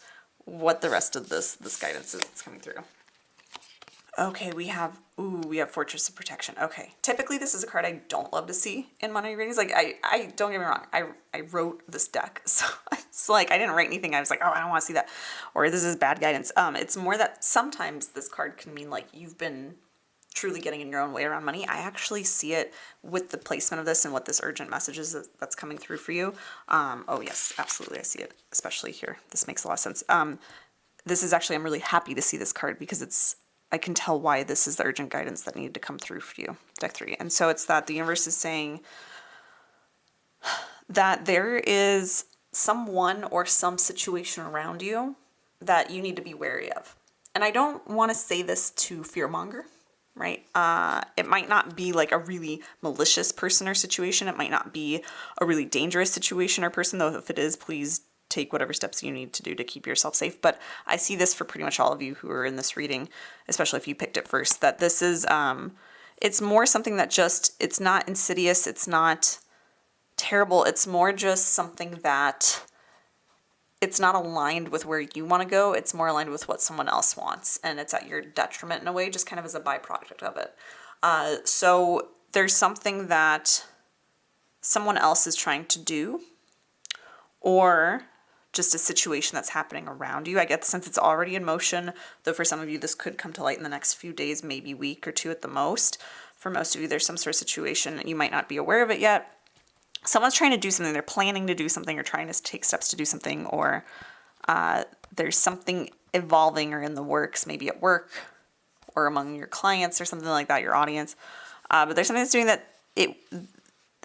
the rest of this guidance is that's coming through. Okay, we have Fortress of Protection. Okay, typically this is a card I don't love to see in money readings. Like, I don't get me wrong, I wrote this deck, so it's like I didn't write anything. I was like, oh, I don't want to see that, or this is bad guidance. It's more that sometimes this card can mean like you've been truly getting in your own way around money. I actually see it with the placement of this and what this urgent message is that's coming through for you. Oh yes, absolutely, I see it, especially here. This makes a lot of sense. This is actually, I'm really happy to see this card because I can tell why this is the urgent guidance that needed to come through for you, deck 3. And so it's that the universe is saying that there is someone or some situation around you that you need to be wary of. And I don't want to say this to fearmonger, right? It might not be like a really malicious person or situation. It might not be a really dangerous situation or person, though if it is, please take whatever steps you need to do to keep yourself safe. But I see this for pretty much all of you who are in this reading, especially if you picked it first, that this is, it's more something that just, it's not insidious, it's not terrible, it's more just something that it's not aligned with where you want to go, it's more aligned with what someone else wants, and it's at your detriment in a way, just kind of as a byproduct of it. So there's something that someone else is trying to do, or just a situation that's happening around you. I get the sense it's already in motion, though for some of you this could come to light in the next few days, maybe week or two at the most. For most of you, there's some sort of situation and you might not be aware of it yet. Someone's trying to do something, they're planning to do something or trying to take steps to do something, or there's something evolving or in the works, maybe at work or among your clients or something like that, your audience. But there's something that's doing that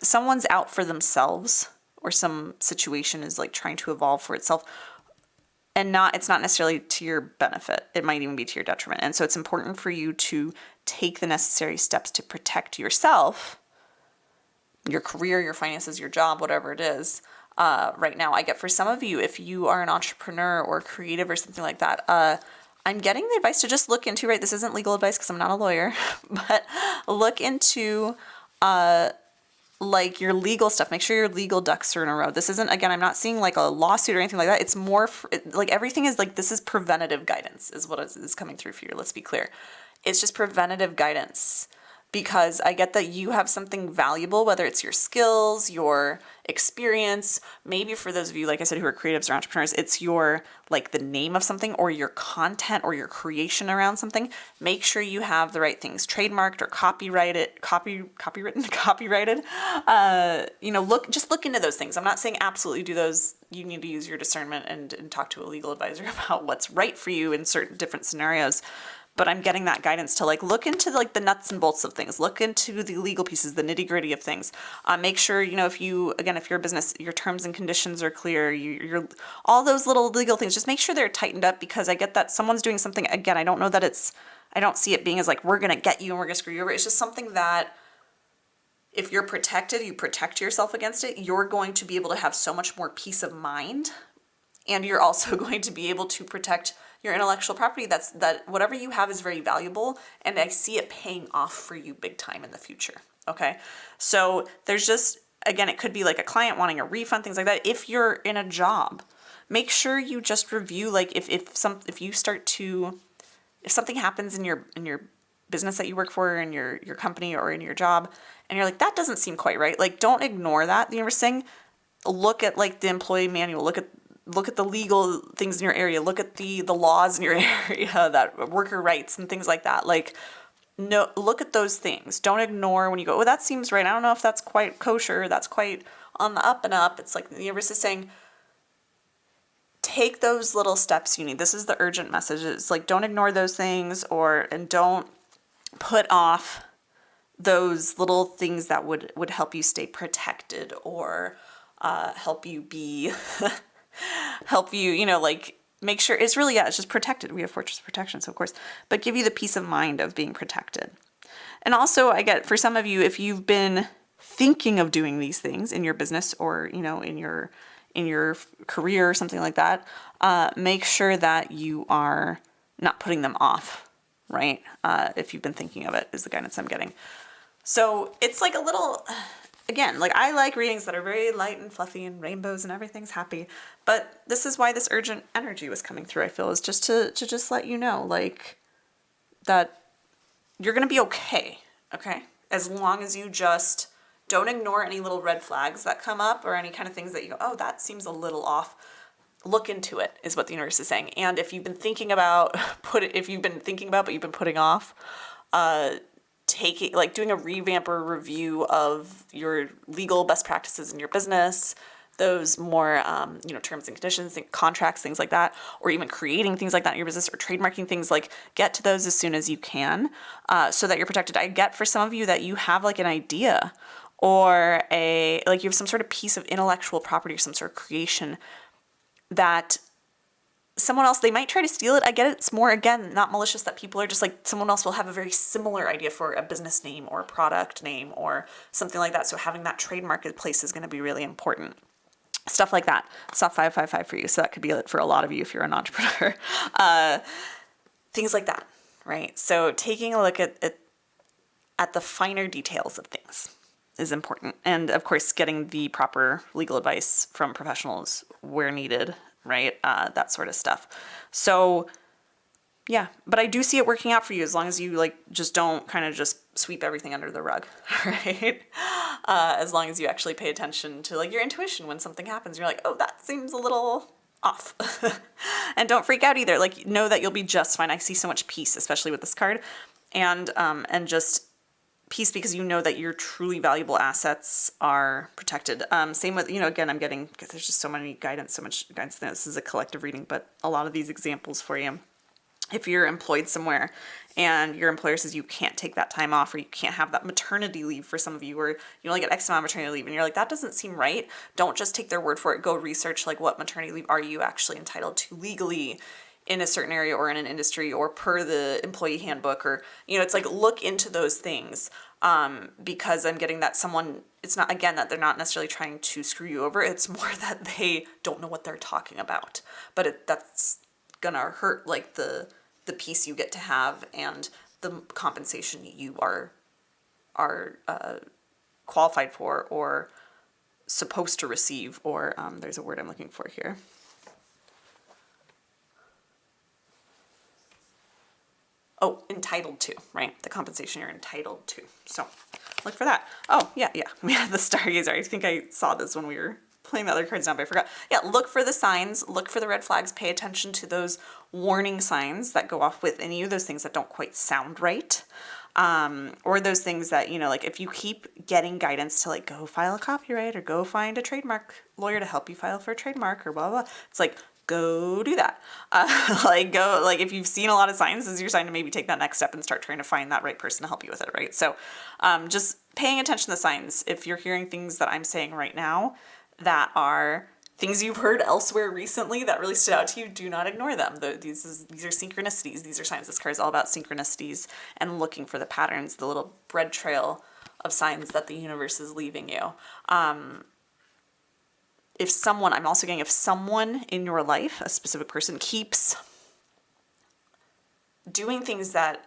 someone's out for themselves, or some situation is like trying to evolve for itself, and it's not necessarily to your benefit. It might even be to your detriment. And so it's important for you to take the necessary steps to protect yourself, your career, your finances, your job, whatever it is. Right now, I get for some of you, if you are an entrepreneur or creative or something like that, I'm getting the advice to just look into, right? This isn't legal advice because I'm not a lawyer, but look into, like your legal stuff. Make sure your legal ducks are in a row. This isn't, again, I'm not seeing like a lawsuit or anything like that. It's more like everything is like, this is preventative guidance is what is coming through for you. Let's be clear. It's just preventative guidance, because I get that you have something valuable, whether it's your skills, your experience, maybe for those of you, like I said, who are creatives or entrepreneurs, it's your, like the name of something or your content or your creation around something. Make sure you have the right things trademarked or copyrighted, copyrighted. Look into those things. I'm not saying absolutely do those. You need to use your discernment and talk to a legal advisor about what's right for you in certain different scenarios. but I'm getting that guidance to like look into like the nuts and bolts of things, look into the legal pieces, the nitty gritty of things. Make sure, if you're a business, your terms and conditions are clear, you're all those little legal things, just make sure they're tightened up, because I get that someone's doing something, again, I don't see it being as like, we're going to get you and we're going to screw you over. It's just something that if you're protected, you protect yourself against it, you're going to be able to have so much more peace of mind. And you're also going to be able to protect your intellectual property. That whatever you have is very valuable, and I see it paying off for you big time in the future. Okay. So there's just, again, it could be like a client wanting a refund, things like that. If you're in a job, make sure you just review, like if something happens in your business that you work for, in your company or in your job, and you're like, that doesn't seem quite right. Like, don't ignore that. The universe saying, look at like the employee manual, look at the legal things in your area, look at the laws in your area, that worker rights and things like that. Like, no, look at those things. Don't ignore when you go, oh, that seems right. I don't know if that's quite kosher. That's quite on the up and up. It's like the universe is saying, take those little steps you need. This is the urgent message. It's like, don't ignore those things, and don't put off those little things that would help you stay protected, or help you be like make sure it's really, it's just protected. We have Fortress of Protection, so of course, but give you the peace of mind of being protected. And also, I get, for some of you, if you've been thinking of doing these things in your business, or in your career or something like that, make sure that you are not putting them off, right? If you've been thinking of it, is the guidance I'm getting. So it's like a little, again, like I like readings that are very light and fluffy and rainbows and everything's happy, but this is why this urgent energy was coming through, I feel, is just to just let you know, like, that you're going to be okay, as long as you just don't ignore any little red flags that come up, or any kind of things that you go, oh, that seems a little off. Look into it, is what the universe is saying. And if you've been thinking about, but you've been putting off, doing a revamp or review of your legal best practices in your business, those more, terms and conditions, contracts, things like that, or even creating things like that in your business, or trademarking things, like get to those as soon as you can, so that you're protected. I get for some of you that you have like an idea, or you have some sort of piece of intellectual property or some sort of creation that someone else, they might try to steal it. I get it. It's more, again, not malicious, that people are just like, someone else will have a very similar idea for a business name or a product name or something like that. So having that trademark in place is going to be really important. Stuff like that. Stuff 555 for you. So that could be it for a lot of you if you're an entrepreneur. Things like that, right? So taking a look at the finer details of things is important. And of course, getting the proper legal advice from professionals where needed, right? That sort of stuff. So yeah, but I do see it working out for you, as long as you just don't kind of just sweep everything under the rug, right? As long as you actually pay attention to your intuition when something happens. You're like, oh, that seems a little off. And don't freak out either. Know that you'll be just fine. I see so much peace, especially with this card, and just peace, because you know that your truly valuable assets are protected. Same with, again, I'm getting, because there's just so much guidance. This is a collective reading, but a lot of these examples for you. If you're employed somewhere and your employer says you can't take that time off, or you can't have that maternity leave, for some of you, or you only get X amount of maternity leave, and you're like, that doesn't seem right. Don't just take their word for it. Go research, what maternity leave are you actually entitled to legally in a certain area, or in an industry, or per the employee handbook, or, it's look into those things. Because I'm getting that it's not, again, that they're not necessarily trying to screw you over. It's more that they don't know what they're talking about, but that's gonna hurt the piece you get to have, and the compensation you are qualified for, or supposed to receive, or there's a word I'm looking for here. Oh, entitled to, right? The compensation you're entitled to. So look for that. Oh, yeah. We had the stargazer. I think I saw this when we were playing the other cards down, but I forgot. Yeah, look for the signs, look for the red flags, pay attention to those warning signs that go off within you, those things that don't quite sound right. Or those things that, if you keep getting guidance to go file a copyright, or go find a trademark lawyer to help you file for a trademark, or blah, blah, blah. It's go do that. Like if you've seen a lot of signs, this is your sign to maybe take that next step and start trying to find that right person to help you with it, right? So just paying attention to the signs. If you're hearing things that I'm saying right now that are things you've heard elsewhere recently that really stood out to you, do not ignore them. These are synchronicities. These are signs. This card is all about synchronicities and looking for the patterns, the little bread trail of signs that the universe is leaving you. If someone in your life, a specific person, keeps doing things that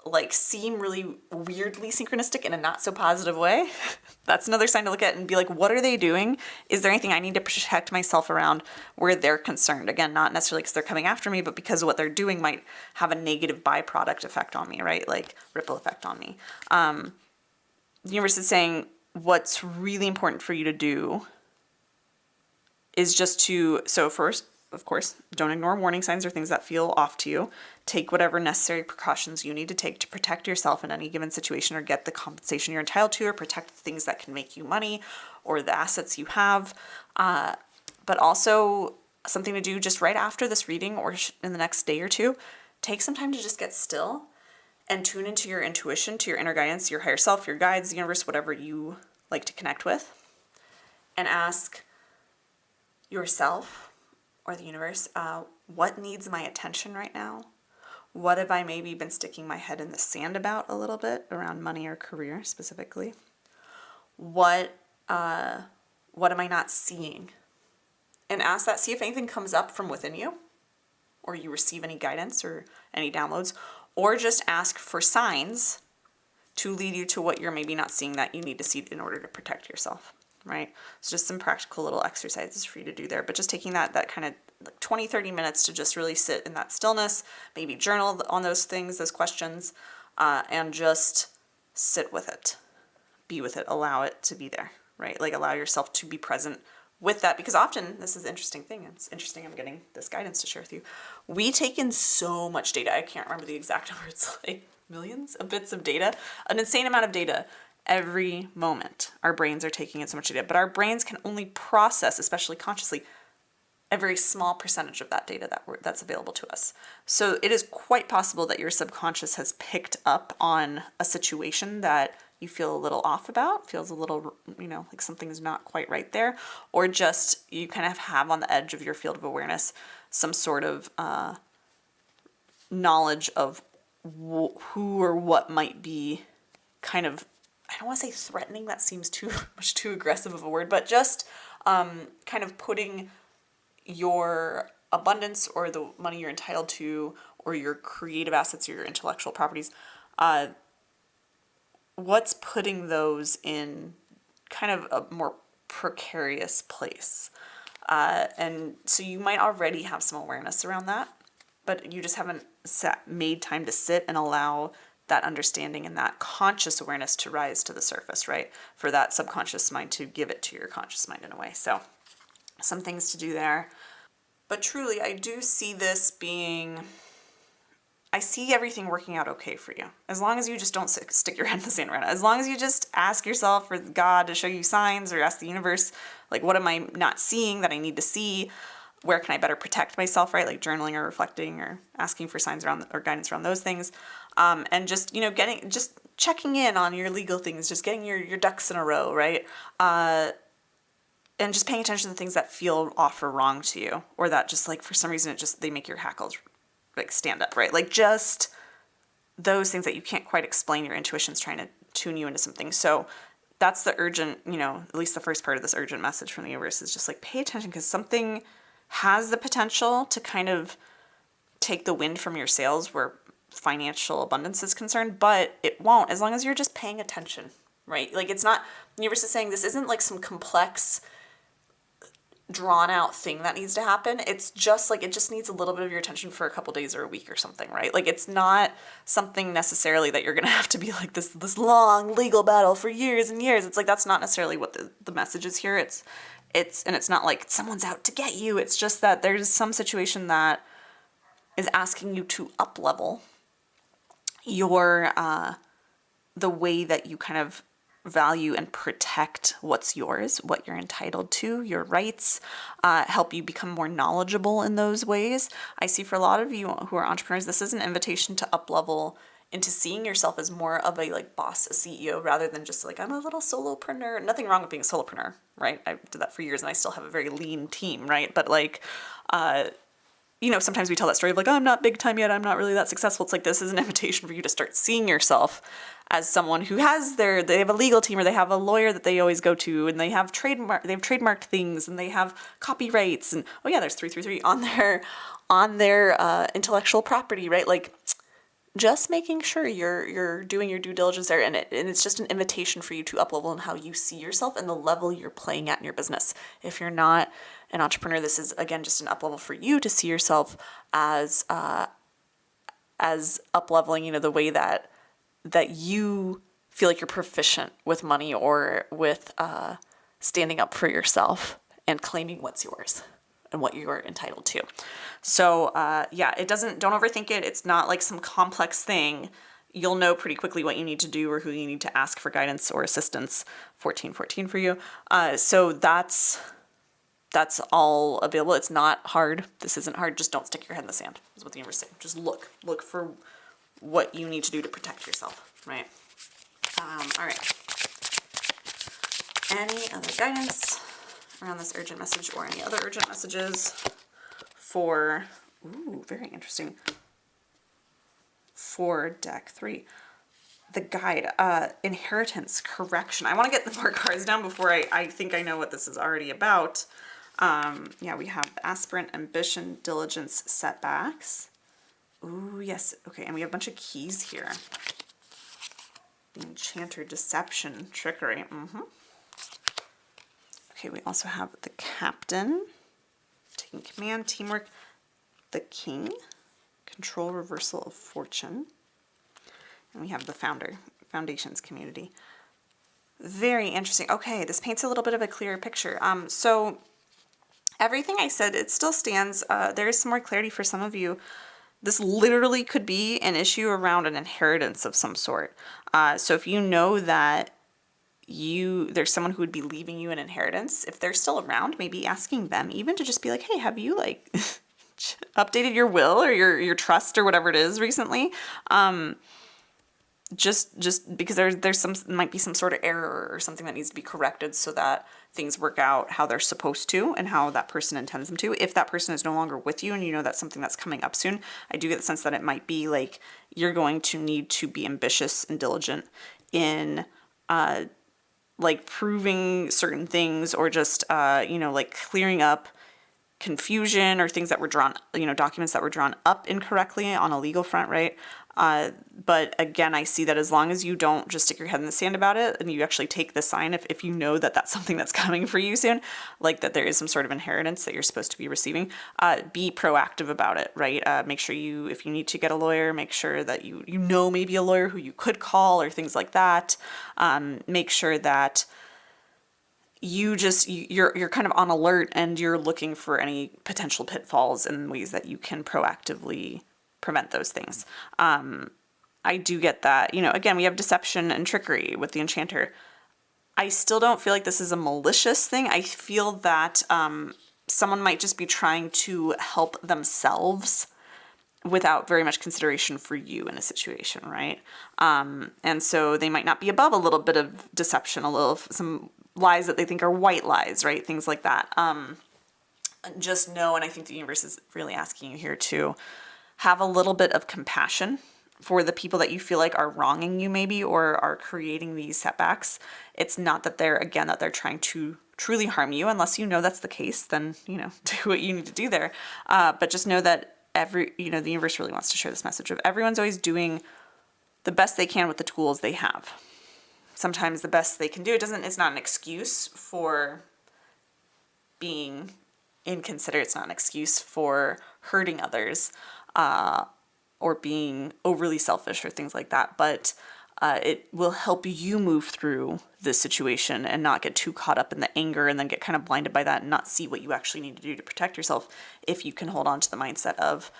like seem really weirdly synchronistic in a not so positive way, that's another sign to look at and be like, what are they doing? Is there anything I need to protect myself around where they're concerned? Again, not necessarily because they're coming after me, but because what they're doing might have a negative byproduct effect on me, right? Like ripple effect on me. The universe is saying what's really important for you to do is just to, so first, of course, don't ignore warning signs or things that feel off to you. Take whatever necessary precautions you need to take to protect yourself in any given situation or get the compensation you're entitled to or protect the things that can make you money or the assets you have. But also something to do just right after this reading or in the next day or two, take some time to just get still and tune into your intuition, to your inner guidance, your higher self, your guides, the universe, whatever you like to connect with, and ask yourself or the universe, what needs my attention right now? What have I maybe been sticking my head in the sand about a little bit around money or career specifically? What am I not seeing? And ask that, see if anything comes up from within you, or you receive any guidance or any downloads, or just ask for signs to lead you to what you're maybe not seeing that you need to see in order to protect yourself, right? So just some practical little exercises for you to do there, but just taking that kind of like 20, 30 minutes to just really sit in that stillness, maybe journal on those things, those questions, and just sit with it, be with it, allow it to be there, right? Like allow yourself to be present with that, because often, this is an interesting thing, it's interesting I'm getting this guidance to share with you, we take in so much data, I can't remember the exact number, it's like millions of bits of data, an insane amount of data every moment. Our brains are taking in so much data, but our brains can only process, especially consciously, a very small percentage of that data that's available to us. So it is quite possible that your subconscious has picked up on a situation that you feel a little off about, feels a little, like something's not quite right there, or just you kind of have on the edge of your field of awareness some sort of knowledge of who or what might be kind of, I don't want to say threatening, that seems too much too aggressive of a word, but just kind of putting your abundance or the money you're entitled to or your creative assets or your intellectual properties, what's putting those in kind of a more precarious place. And so you might already have some awareness around that, but you just haven't made time to sit and allow that understanding and that conscious awareness to rise to the surface, right? For that subconscious mind to give it to your conscious mind in a way. So some things to do there. But truly, I do see this being, I see everything working out okay for you. As long as you just don't stick your head in the sand right now. As long as you just ask yourself for God to show you signs or ask the universe, like, what am I not seeing that I need to see? Where can I better protect myself, right? Like journaling or reflecting or asking for signs around or guidance around those things. And just, just checking in on your legal things, just getting your ducks in a row, right? And just paying attention to things that feel off or wrong to you, or that just like for some reason they make your hackles like stand up, right? Like just those things that you can't quite explain. Your intuition's trying to tune you into something. So that's the urgent, at least the first part of this urgent message from the universe is just like pay attention, because something has the potential to kind of take the wind from your sails where financial abundance is concerned, but it won't as long as you're just paying attention, right? Like it's not, the universe is saying this isn't like some complex drawn out thing that needs to happen. It's just like, it just needs a little bit of your attention for a couple days or a week or something, right? Like it's not something necessarily that you're going to have to be like this long legal battle for years and years. It's like, that's not necessarily what the message is here. It's not like someone's out to get you. It's just that there's some situation that is asking you to up-level your, the way that you kind of value and protect what's yours, what you're entitled to, your rights, help you become more knowledgeable in those ways. I see for a lot of you who are entrepreneurs, this is an invitation to up level into seeing yourself as more of a like boss, a CEO, rather than just like, I'm a little solopreneur. Nothing wrong with being a solopreneur, right? I did that for years and I still have a very lean team, right? But like, sometimes we tell that story of like, oh, I'm not big time yet, I'm not really that successful. It's like, this is an invitation for you to start seeing yourself as someone who has they have a legal team, or they have a lawyer that they always go to, and they have trademarked things, and they have copyrights, and oh yeah, there's 333 on their intellectual property, right? Like, just making sure you're doing your due diligence there, and it's just an invitation for you to up level in how you see yourself and the level you're playing at in your business. If you're not an entrepreneur, this is again just an up level for you to see yourself as up leveling. The way that you feel like you're proficient with money, or with standing up for yourself and claiming what's yours and what you're entitled to. So don't overthink it. It's not like some complex thing. You'll know pretty quickly what you need to do or who you need to ask for guidance or assistance. 1414 for you. So that's all available. It's not hard. This isn't hard. Just don't stick your head in the sand, is what the universe is saying. Just look for what you need to do to protect yourself, right? All right. Any other guidance around this urgent message, or any other urgent messages for, very interesting, for deck 3, the guide, inheritance correction. I want to get more cards down before I think I know what this is already about. We have the aspirant, ambition, diligence, setbacks. Ooh, yes. Okay, and we have a bunch of keys here. The enchanter, deception, trickery. Okay, we also have the captain, taking command, teamwork, the king, control, reversal of fortune, and we have the founder, foundations, community. Very interesting. Okay, this paints a little bit of a clearer picture. So everything I said, it still stands. There is some more clarity for some of you. This literally could be an issue around an inheritance of some sort. So if you know that there's someone who would be leaving you an inheritance, if they're still around, maybe asking them even to just be like, hey, have you like updated your will or your trust or whatever it is recently? Just because there's might be some sort of error or something that needs to be corrected so that things work out how they're supposed to and how that person intends them to. If that person is no longer with you and you know that's something that's coming up soon, I do get the sense that it might be like you're going to need to be ambitious and diligent in like proving certain things, or just like clearing up confusion or things that were drawn, documents that were drawn up incorrectly on a legal front, right? But again, I see that as long as you don't just stick your head in the sand about it, and you actually take the sign, if you know that that's something that's coming for you soon, like that there is some sort of inheritance that you're supposed to be receiving, be proactive about it, right? Make sure if you need to get a lawyer, make sure that you know maybe a lawyer who you could call or things like that. Make sure that you're kind of on alert and you're looking for any potential pitfalls and ways that you can proactively prevent those things. I do get that, again, we have deception and trickery with the enchanter. I still don't feel like this is a malicious thing. I feel that someone might just be trying to help themselves without very much consideration for you in a situation, right? And so they might not be above a little bit of deception, some lies that they think are white lies, right? Things like that. Just know, and I think the universe is really asking you here to have a little bit of compassion for the people that you feel like are wronging you maybe, or are creating these setbacks. It's not that they're trying to truly harm you. Unless you know that's the case, then, do what you need to do there. But just know that the universe really wants to share this message of everyone's always doing the best they can with the tools they have. Sometimes the best they can do, it's not an excuse for being inconsiderate. It's not an excuse for hurting others, or being overly selfish or things like that. But it will help you move through this situation and not get too caught up in the anger and then get kind of blinded by that and not see what you actually need to do to protect yourself, if you can hold on to the mindset of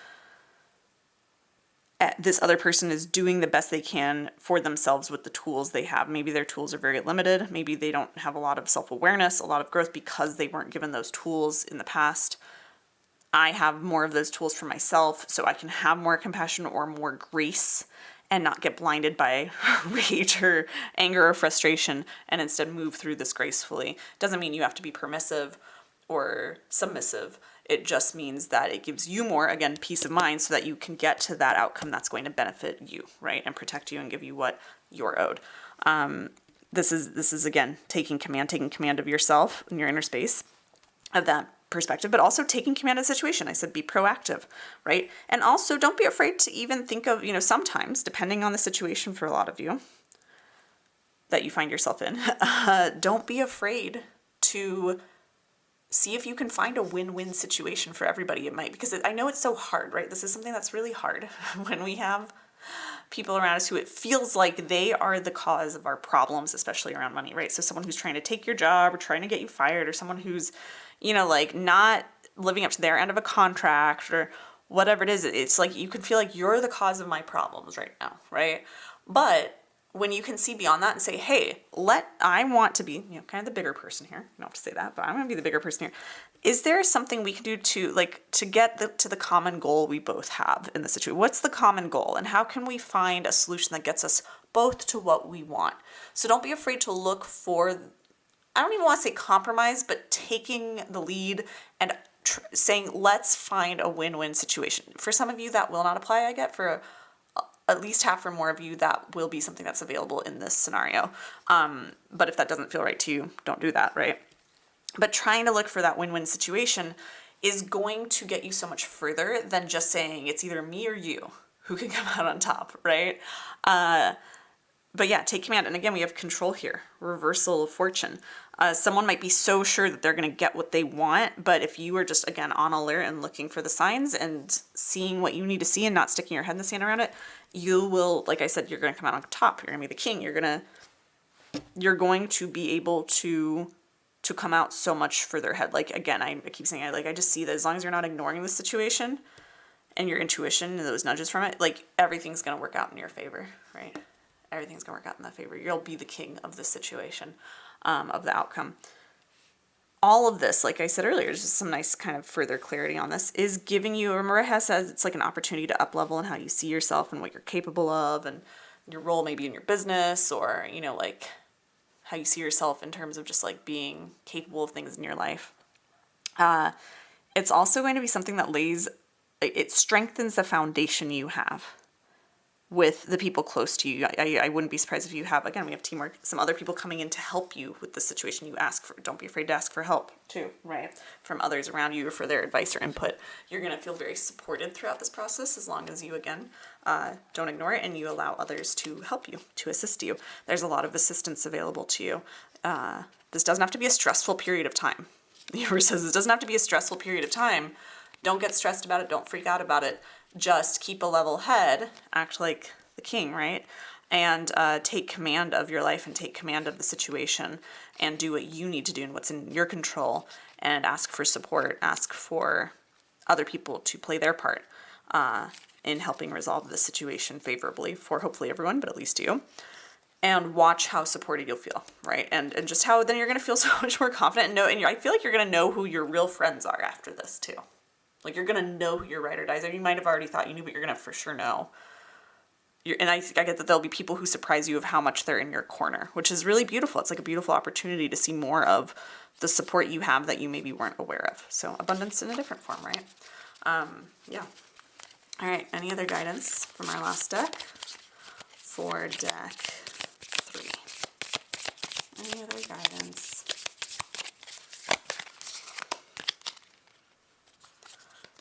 this other person is doing the best they can for themselves with the tools they have. Maybe their tools are very limited. Maybe they don't have a lot of self-awareness, a lot of growth because they weren't given those tools in the past. I have more of those tools for myself, so I can have more compassion or more grace and not get blinded by rage or anger or frustration, and instead move through this gracefully. Doesn't mean you have to be permissive or submissive. It just means that it gives you more, again, peace of mind so that you can get to that outcome that's going to benefit you, right? And protect you and give you what you're owed. This is again, taking command of yourself and your inner space of that perspective, but also taking command of the situation. I said be proactive, right? And also don't be afraid to even think of, sometimes, depending on the situation for a lot of you that you find yourself in, don't be afraid to see if you can find a win-win situation for everybody. It might, because I know it's so hard, right? This is something that's really hard when we have people around us who it feels like they are the cause of our problems, especially around money, right? So someone who's trying to take your job or trying to get you fired, or someone who's, like not living up to their end of a contract or whatever it is. It's like you could feel like you're the cause of my problems right now, right? But when you can see beyond that and say, hey, I want to be, kind of the bigger person here. You don't have to say that, but I'm going to be the bigger person here. Is there something we can do to get to the common goal we both have in the situation? What's the common goal, and how can we find a solution that gets us both to what we want? So don't be afraid to look for, I don't even want to say compromise, but taking the lead and saying, let's find a win-win situation. For some of you, that will not apply, I get. For at least half or more of you, that will be something that's available in this scenario. But if that doesn't feel right to you, don't do that, right? But trying to look for that win-win situation is going to get you so much further than just saying it's either me or you who can come out on top, right? But yeah, take command. And again, we have control here, reversal of fortune. Someone might be so sure that they're going to get what they want, but if you are just, again, on alert and looking for the signs and seeing what you need to see and not sticking your head in the sand around it, you will, like I said, you're going to come out on top. You're going to be the king. You're going to be able to come out so much further ahead. Like, again, I keep saying, I just see that as long as you're not ignoring the situation and your intuition and those nudges from it, like, everything's going to work out in your favor, right? Everything's going to work out in that favor. You'll be the king of the situation, of the outcome. All of this, like I said earlier, is just some nice kind of further clarity on this, is giving you, remember Hess says it's like an opportunity to up level in how you see yourself and what you're capable of, and your role maybe in your business, or, like how you see yourself in terms of just like being capable of things in your life. It's also going to be something that it strengthens the foundation you have with the people close to you. I wouldn't be surprised if you have, again, we have teamwork, some other people coming in to help you with the situation you ask for. Don't be afraid to ask for help too, right? From others around you or for their advice or input. You're going to feel very supported throughout this process as long as you, again, don't ignore it and you allow others to help you, to assist you. There's a lot of assistance available to you. This doesn't have to be a stressful period of time. The universe says it doesn't have to be a stressful period of time. Don't get stressed about it. Don't freak out about it. Just keep a level head, act like the king, right? And take command of your life and take command of the situation and do what you need to do and what's in your control, and ask for support, ask for other people to play their part in helping resolve the situation favorably for hopefully everyone, but at least you. And watch how supported you'll feel, right? And just how then you're going to feel so much more confident and I feel like you're going to know who your real friends are after this too. Like, you're going to know who your ride or dies are. You might have already thought you knew, but you're going to for sure know. And I get that there'll be people who surprise you of how much they're in your corner, which is really beautiful. It's like a beautiful opportunity to see more of the support you have that you maybe weren't aware of. So abundance in a different form, right? Yeah. All right. Any other guidance from our last deck? For deck 3. Any other guidance?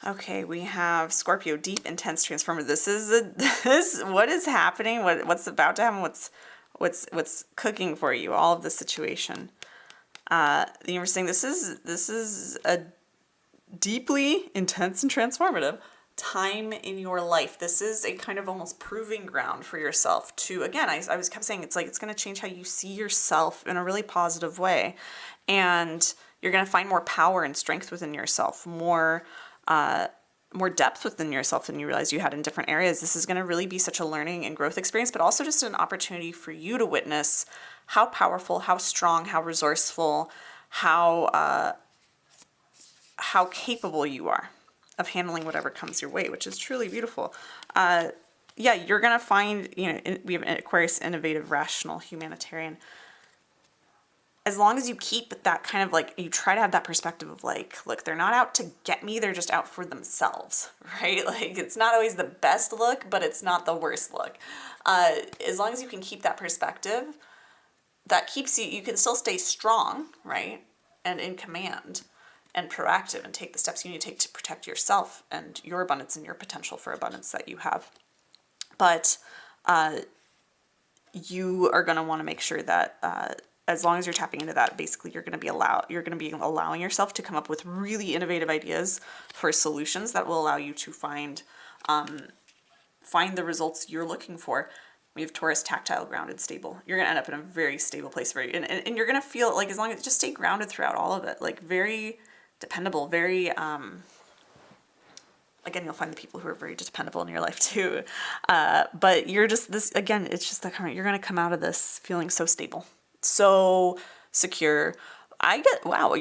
Okay, we have Scorpio, deep, intense, transformative. This what is happening? What's about to happen? What's cooking for you? All of the situation. The universe saying this is a deeply intense and transformative time in your life. This is a kind of almost proving ground for yourself to, again, I was kept saying it's like it's going to change how you see yourself in a really positive way, and you're going to find more power and strength within yourself, more more depth within yourself than you realized you had in different areas. This is going to really be such a learning and growth experience, but also just an opportunity for you to witness how powerful, how strong, how resourceful, how capable you are of handling whatever comes your way, which is truly beautiful. Yeah, you're going to find, we have Aquarius, innovative, rational, humanitarian. As long as you keep that kind of like, you try to have that perspective of like, look, they're not out to get me, they're just out for themselves, right? Like, it's not always the best look, but it's not the worst look. As long as you can keep that perspective, that keeps you can still stay strong, right? And in command and proactive and take the steps you need to take to protect yourself and your abundance and your potential for abundance that you have. But you are going to want to make sure that as long as you're tapping into that, basically you're going to be allowing yourself to come up with really innovative ideas for solutions that will allow you to find the results you're looking for. We have Taurus, tactile, grounded, stable. You're going to end up in a very stable place, and you're going to feel like, as long as just stay grounded throughout all of it, like very dependable, very again, you'll find the people who are very dependable in your life too. But you're just this, again, it's just that you're going to come out of this feeling so stable, so secure. You're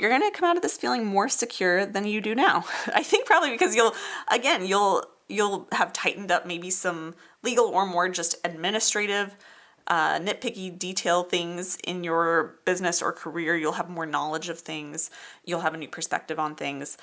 going to come out of this feeling more secure than you do now. I think probably because you'll have tightened up maybe some legal or more just administrative, nitpicky detail things in your business or career. You'll have more knowledge of things. You'll have a new perspective on things.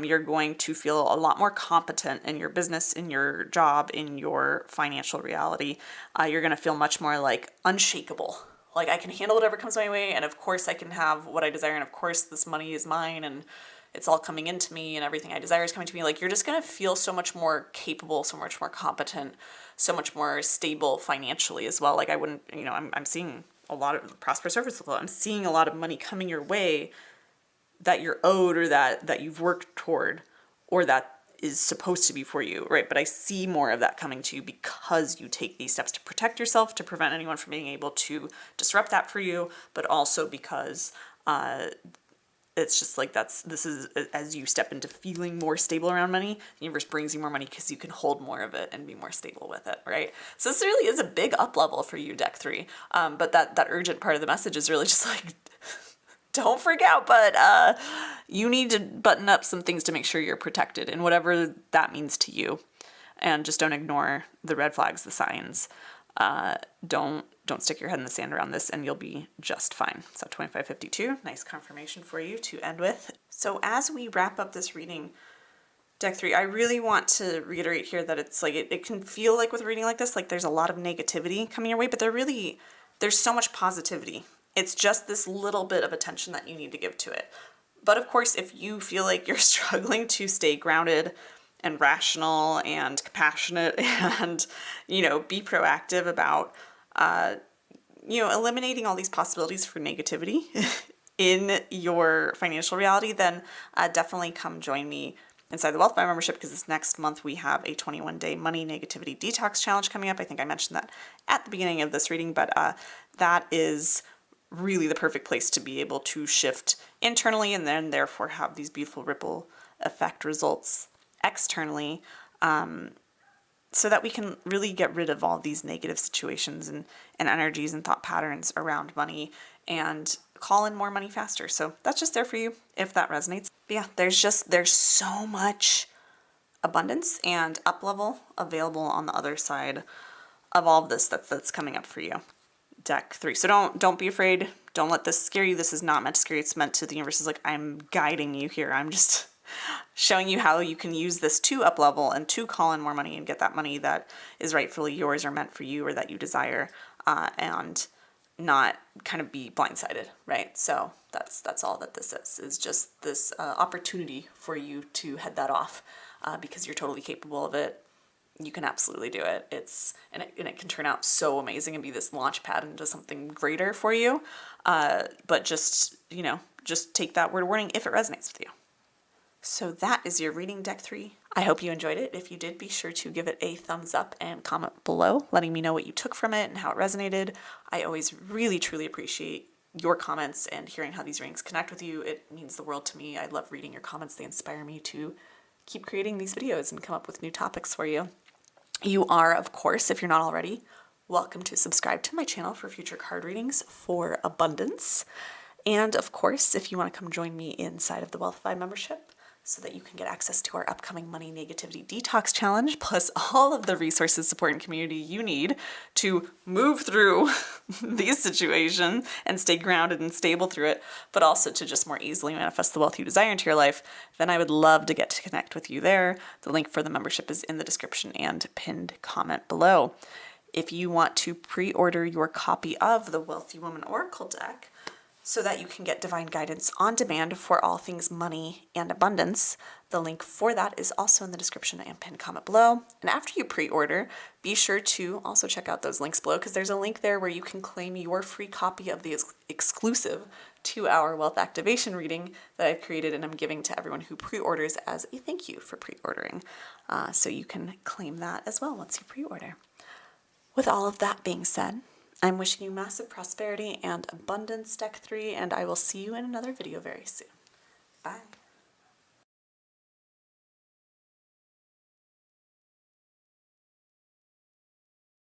You're going to feel a lot more competent in your business, in your job, in your financial reality. You're going to feel much more like unshakable. Like, I can handle whatever comes my way, and of course I can have what I desire, and of course this money is mine, and it's all coming into me, and everything I desire is coming to me. Like, you're just going to feel so much more capable, so much more competent, so much more stable financially as well. Like, I wouldn't, I'm seeing a lot of prosperous surface level. I'm seeing a lot of money coming your way that you're owed, or that you've worked toward, or that is supposed to be for you, right? But I see more of that coming to you because you take these steps to protect yourself, to prevent anyone from being able to disrupt that for you, but also because it's just like this is, as you step into feeling more stable around money, the universe brings you more money because you can hold more of it and be more stable with it, right? So this really is a big up level for you, Deck 3. But that urgent part of the message is really just like, don't freak out, but you need to button up some things to make sure you're protected, and whatever that means to you. And just don't ignore the red flags, the signs. Don't stick your head in the sand around this, and you'll be just fine. So 2552, nice confirmation for you to end with. So as we wrap up this reading, Deck 3, I really want to reiterate here that it's like, it can feel like with a reading like this, like there's a lot of negativity coming your way, but there's so much positivity. It's just this little bit of attention that you need to give to it. But of course, if you feel like you're struggling to stay grounded and rational and compassionate and, be proactive about, eliminating all these possibilities for negativity in your financial reality, then definitely come join me inside the Wealth by membership, because this next month we have a 21-day money negativity detox challenge coming up. I think I mentioned that at the beginning of this reading, but that is really the perfect place to be able to shift internally and then therefore have these beautiful ripple effect results externally, so that we can really get rid of all these negative situations and energies and thought patterns around money and call in more money faster. So that's just there for you if that resonates. But yeah, there's so much abundance and up level available on the other side of all of this that's coming up for you, Deck 3. So don't be afraid. Don't let this scare you. This is not meant to scare you. It's meant to, the universe is like, I'm guiding you here. I'm just showing you how you can use this to up level and to call in more money and get that money that is rightfully yours or meant for you or that you desire, and not kind of be blindsided, right? So that's all that this is just this opportunity for you to head that off, because you're totally capable of it. You can absolutely do it. And it can turn out so amazing and be this launch pad into something greater for you. But just take that word of warning if it resonates with you. So that is your reading, Deck 3. I hope you enjoyed it. If you did, be sure to give it a thumbs up and comment below, letting me know what you took from it and how it resonated. I always really, truly appreciate your comments and hearing how these readings connect with you. It means the world to me. I love reading your comments. They inspire me to keep creating these videos and come up with new topics for you. You are, of course, if you're not already, welcome to subscribe to my channel for future card readings for abundance. And of course, if you want to come join me inside of the Wealthify membership so that you can get access to our upcoming Money Negativity Detox Challenge, plus all of the resources, support, and community you need to move through these situations and stay grounded and stable through it, but also to just more easily manifest the wealth you desire into your life, then I would love to get to connect with you there. The link for the membership is in the description and pinned comment below. If you want to pre-order your copy of the Wealthy Woman Oracle deck, so that you can get divine guidance on demand for all things money and abundance, the link for that is also in the description and pinned comment below. And after you pre-order, be sure to also check out those links below, because there's a link there where you can claim your free copy of the exclusive 2-hour wealth activation reading that I've created and I'm giving to everyone who pre-orders as a thank you for pre-ordering. So you can claim that as well once you pre-order. With all of that being said, I'm wishing you massive prosperity and abundance, Deck 3, and I will see you in another video very soon. Bye.